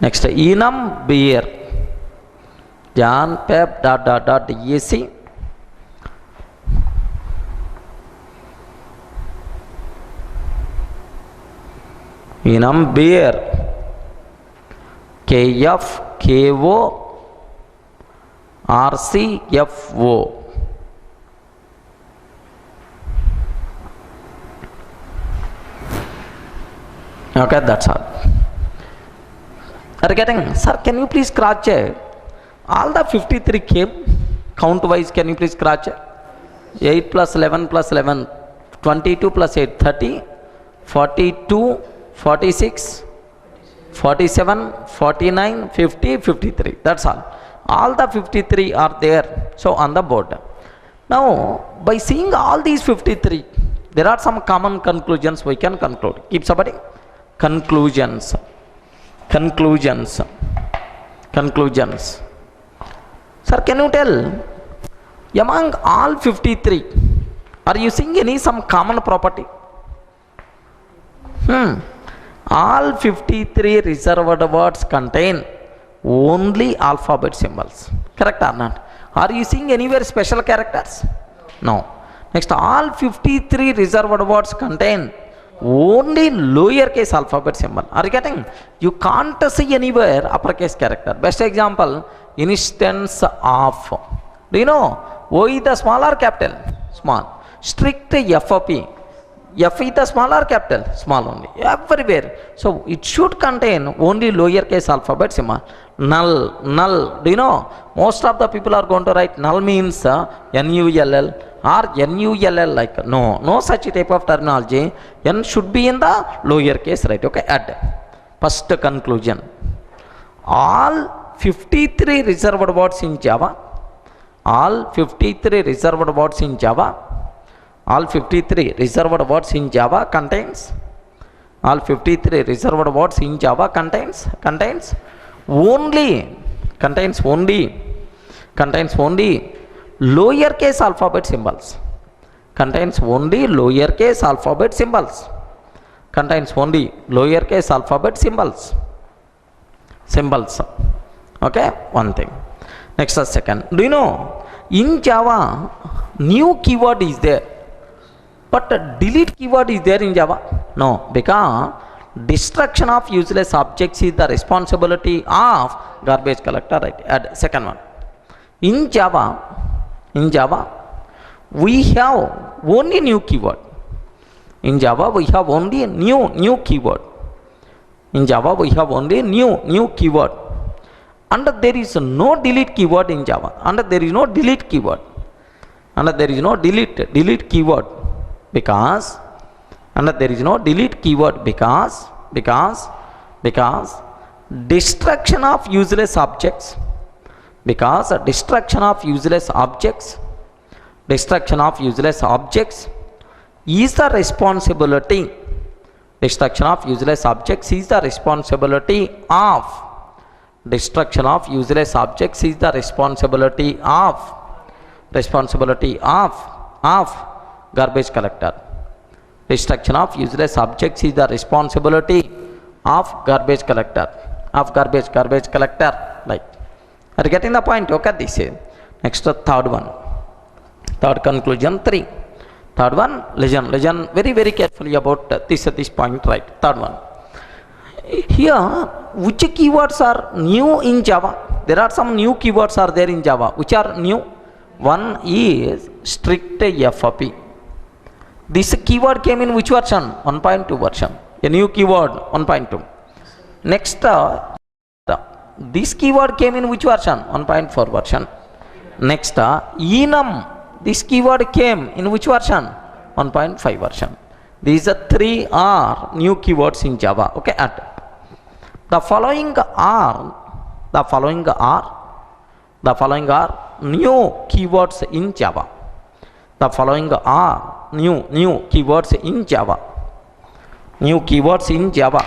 Next, enum beer. Jan, Feb, DEC. Enum beer. KF, KO, RC, FO. Okay, that's all. Are you getting? Sir, can you please cross check? All the 53 came count wise. Can you please cross check? 8 plus 11 plus 11, 22 plus 8, 30, 42, 46, 47, 49, 50, 53. That's all. All the 53 are there. So on the board. Now, by seeing all these 53, there are some common conclusions we can conclude. Keep supporting. Conclusions. Sir, can you tell among all 53 are you seeing any some common property? All 53 reserved words contain only alphabet symbols. Correct or not? Are you seeing anywhere special characters? No. Next, all 53 reserved words contain only lowercase alphabet symbol. Are you getting? You can't see anywhere uppercase character. Best example, instance of. Do you know? O is the small or capital? Small. Strict FOP. F is the small or capital? Small only. Everywhere. So it should contain only lowercase alphabet symbol. Null. Do you know? Most of the people are going to write null means NULL. Or NULL, like no such type of terminology. N should be in the lower case, right? Okay, add. First conclusion. All 53 reserved words in Java. All 53 reserved words in Java. All 53 reserved words in Java contains. All 53 reserved words in Java contains only lowercase alphabet symbols. Contains only lowercase alphabet symbols. Contains only lowercase alphabet symbols. Okay, one thing. Next, second. Do you know in Java new keyword is there, but delete keyword is there in Java? No, because destruction of useless objects is the responsibility of garbage collector, right? Add second one. In Java, we have only new keyword. In Java, we have only new keyword. In Java we have only new keyword, and there is no delete keyword in Java, and there is no delete keyword, and there is no delete keyword because, and there is no delete keyword because destruction of useless objects, because destruction of useless objects is the responsibility, destruction of useless objects is the responsibility of, destruction of useless objects is the responsibility of garbage collector. Destruction of useless objects is the responsibility of garbage collector, like. Are you getting the point? Okay, this is next third one, third conclusion 3. Third one, listen very carefully about this point, right? Third one, here which keywords are new in Java? There are some new keywords are there in Java which are new. One is strict FOP. This keyword came in which version? 1.2 version. A new keyword 1.2. Next, this keyword came in which version? 1.4 version. Next, enum. This keyword came in which version? 1.5 version. These three are new keywords in Java. Okay, the following are new keywords in Java. The following are new keywords in Java. New keywords in Java.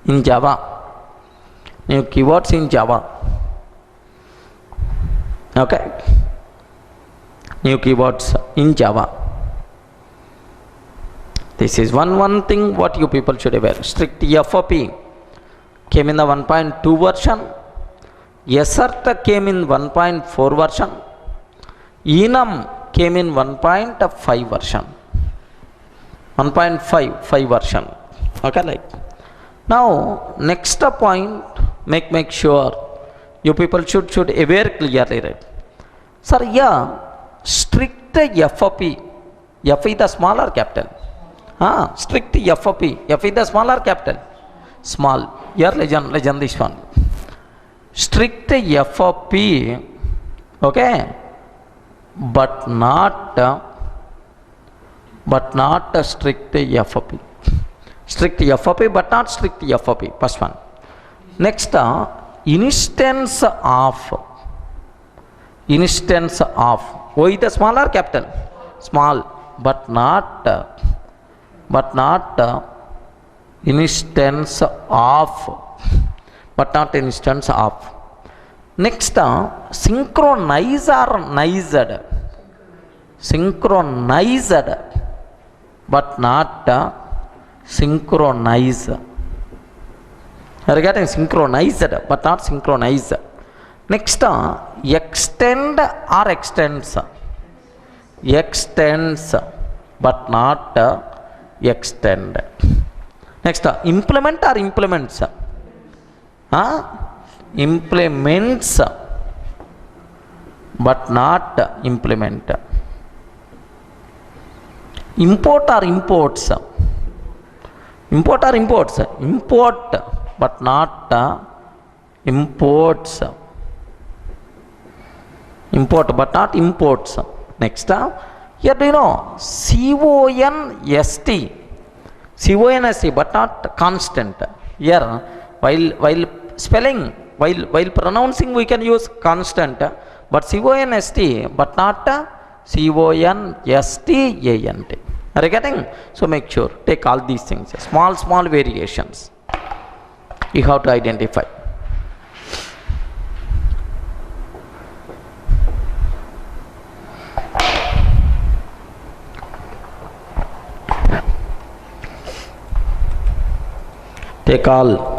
New keywords in Java. Okay. New keywords in Java. This is one thing what you people should aware. Strict FOP came in the 1.2 version. Assert came in 1.4 version. Enum came in 1.5 version. 1.5 version. Okay, like. Now next point, make sure you people should aware clearly, right? Sir, yeah, strict FOP. F is the small or capital? Strict FOP. F is the small or capital? Small. Here, legend this one. Strict FOP, okay, but not strict FOP. Strict FOP, but not strict FOP. First one. Next, instance of. O is the small or capital? Small, but not instance of. Next, synchronize or nized. Synchronized, but not synchronize. You are getting synchronized, but not synchronize. Next, extend or extends. Extends, but not extend. Next, implement or implements. Implements, but not implement. Import or imports. Import or imports. Import, but not imports. Import, but not imports. Next, here do you know CONST. CONST, but not constant. Here, while spelling, while pronouncing, we can use constant, but CONST, but not CONSTANT. Are you getting? So make sure, take all these things, small variations you have to identify. Take all.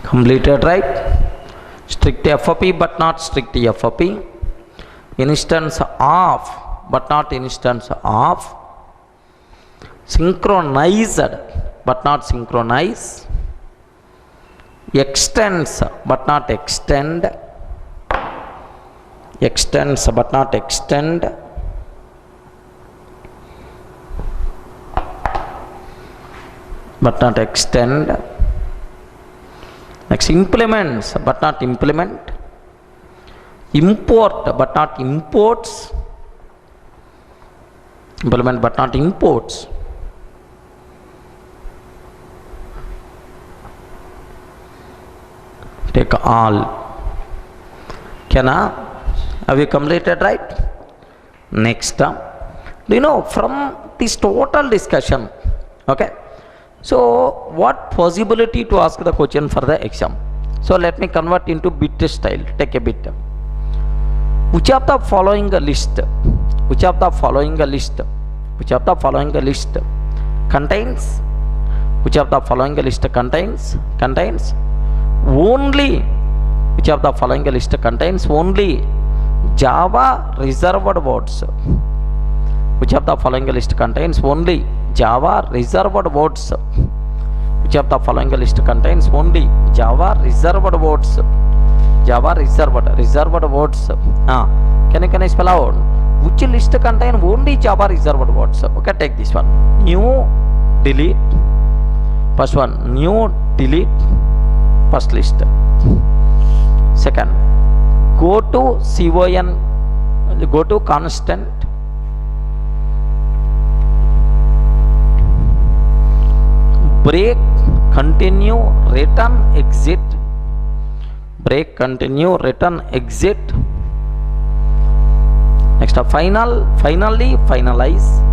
Completed, right? strict FOP but not strict FOP, instance of but not instance of, synchronized but not synchronize, extends but not extend, extends but not extend, but not extend. Next, implements but not implement, import but not imports, implement but not imports, take all. Can have you completed, right? Next, do you know from this total discussion, okay, so what possibility to ask the question for the exam? So let me convert into bit style. Take a bit. Which of the following list, which of the following list, which of the following list contains, which of the following list contains only, which of the following list contains only Java reserved words, which of the following list contains only Java reserved words, which of the following list contains only Java reserved words, Java reserved words. Can I spell out which list contain only Java reserved words? Okay, take this one. New delete, first one, new delete first list. Second, go to con, go to constant, break, continue, return, exit, break, continue, return, exit. Next, finally, finalize.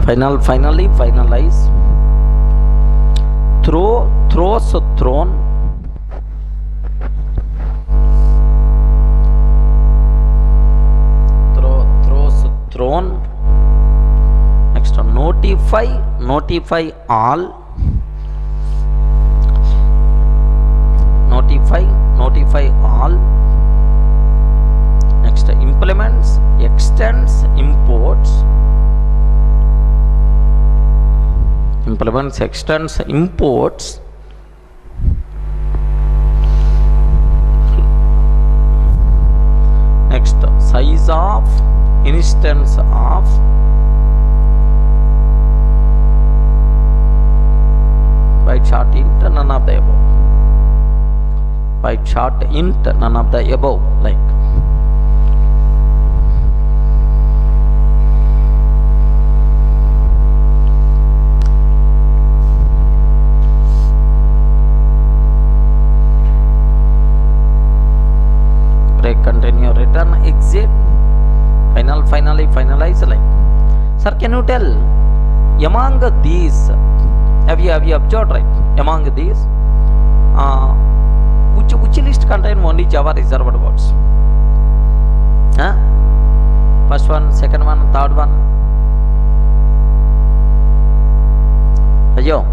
Finally, finalize. Throws, thrown. Throws, thrown. Next, notify all. Notify all. Next, implements, extends, imports. Implements, extends, imports. Next, size of, instance of, by chart int, none of the above, by chart int, none of the above, like break, continue, return, exit, finally, finalize. Like, sir, can you tell among these, have you observed, right? Among these, which list contain only Java reserved words? First one, second one, third one. Ayo,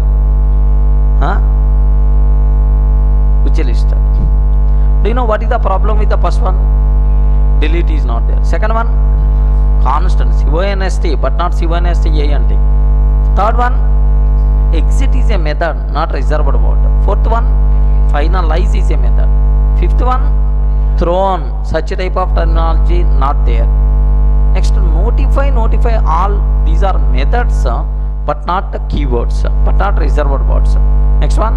which list? Do you know what is the problem with the first one? Delete is not there. Second one, constant, const but not const ant. Third one, exit is a method, not reserved word. Fourth one, finalize is a method. Fifth one, thrown, such a type of terminology not there. Next, notify all. These are methods but not keywords, but not reserved words. Next one,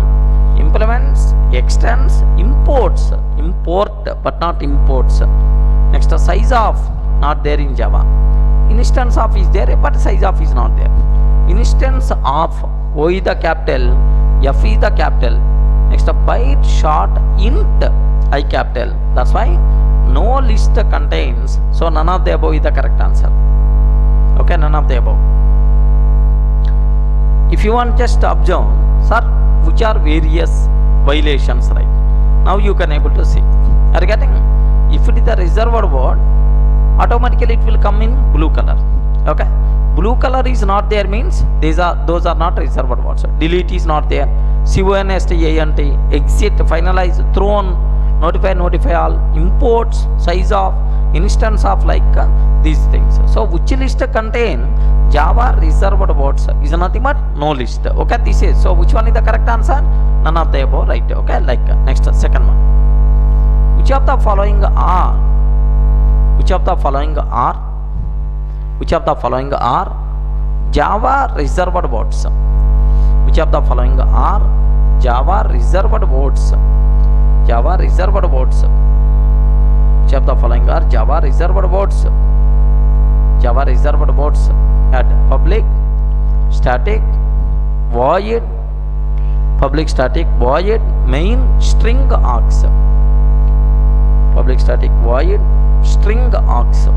implements, extends, imports, import but not imports. Next, size of, not there in Java. Instance of is there, but size of is not there. Instance of, O is the capital, F is the capital. Next, byte short int, I capital. That's why no list contains, so none of the above is the correct answer. Okay, none of the above. If you want, just observe, sir, which are various violations, right? Now you can able to see. Are you getting? If it is a reserved word, automatically it will come in blue color. Okay, blue color is not there means those are not reserved words. Delete is not there. CONST, exit, finalize, thrown, notify all, imports, size of, instance of, like these things. So which list contain Java reserved words is nothing but no list. Okay, this is, so which one is the correct answer? None of the above, right? Okay, like next, second one. Which of the following are Java reserved words? Which of the following are Java reserved words? Java reserved words. Which of the following are Java reserved words? Java reserved words at public static void, main string args. Public static void string args.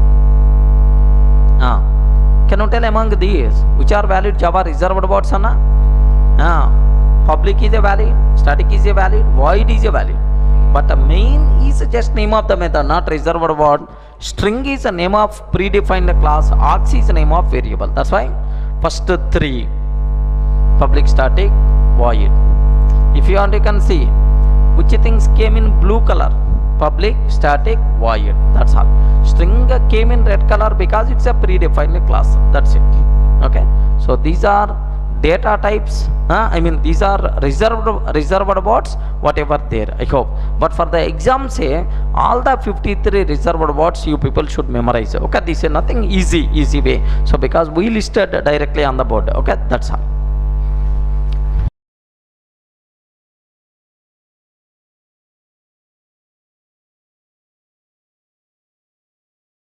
Can you tell among these which are valid Java reserved words? Public is a valid, static is a valid, void is a valid. But the main is just name of the method, not reserved word. String is a name of predefined class. Args is a name of variable. That's why first three, public, static, void. If you want, you can see which things came in blue color. Public, static, void. That's all. String came in red color because it's a predefined class. That's it. Okay. So these are data types. These are reserved words, whatever there, I hope. But for the exam, say all the 53 reserved words you people should memorize. Okay, this is nothing easy way. So because we listed directly on the board. Okay, that's all.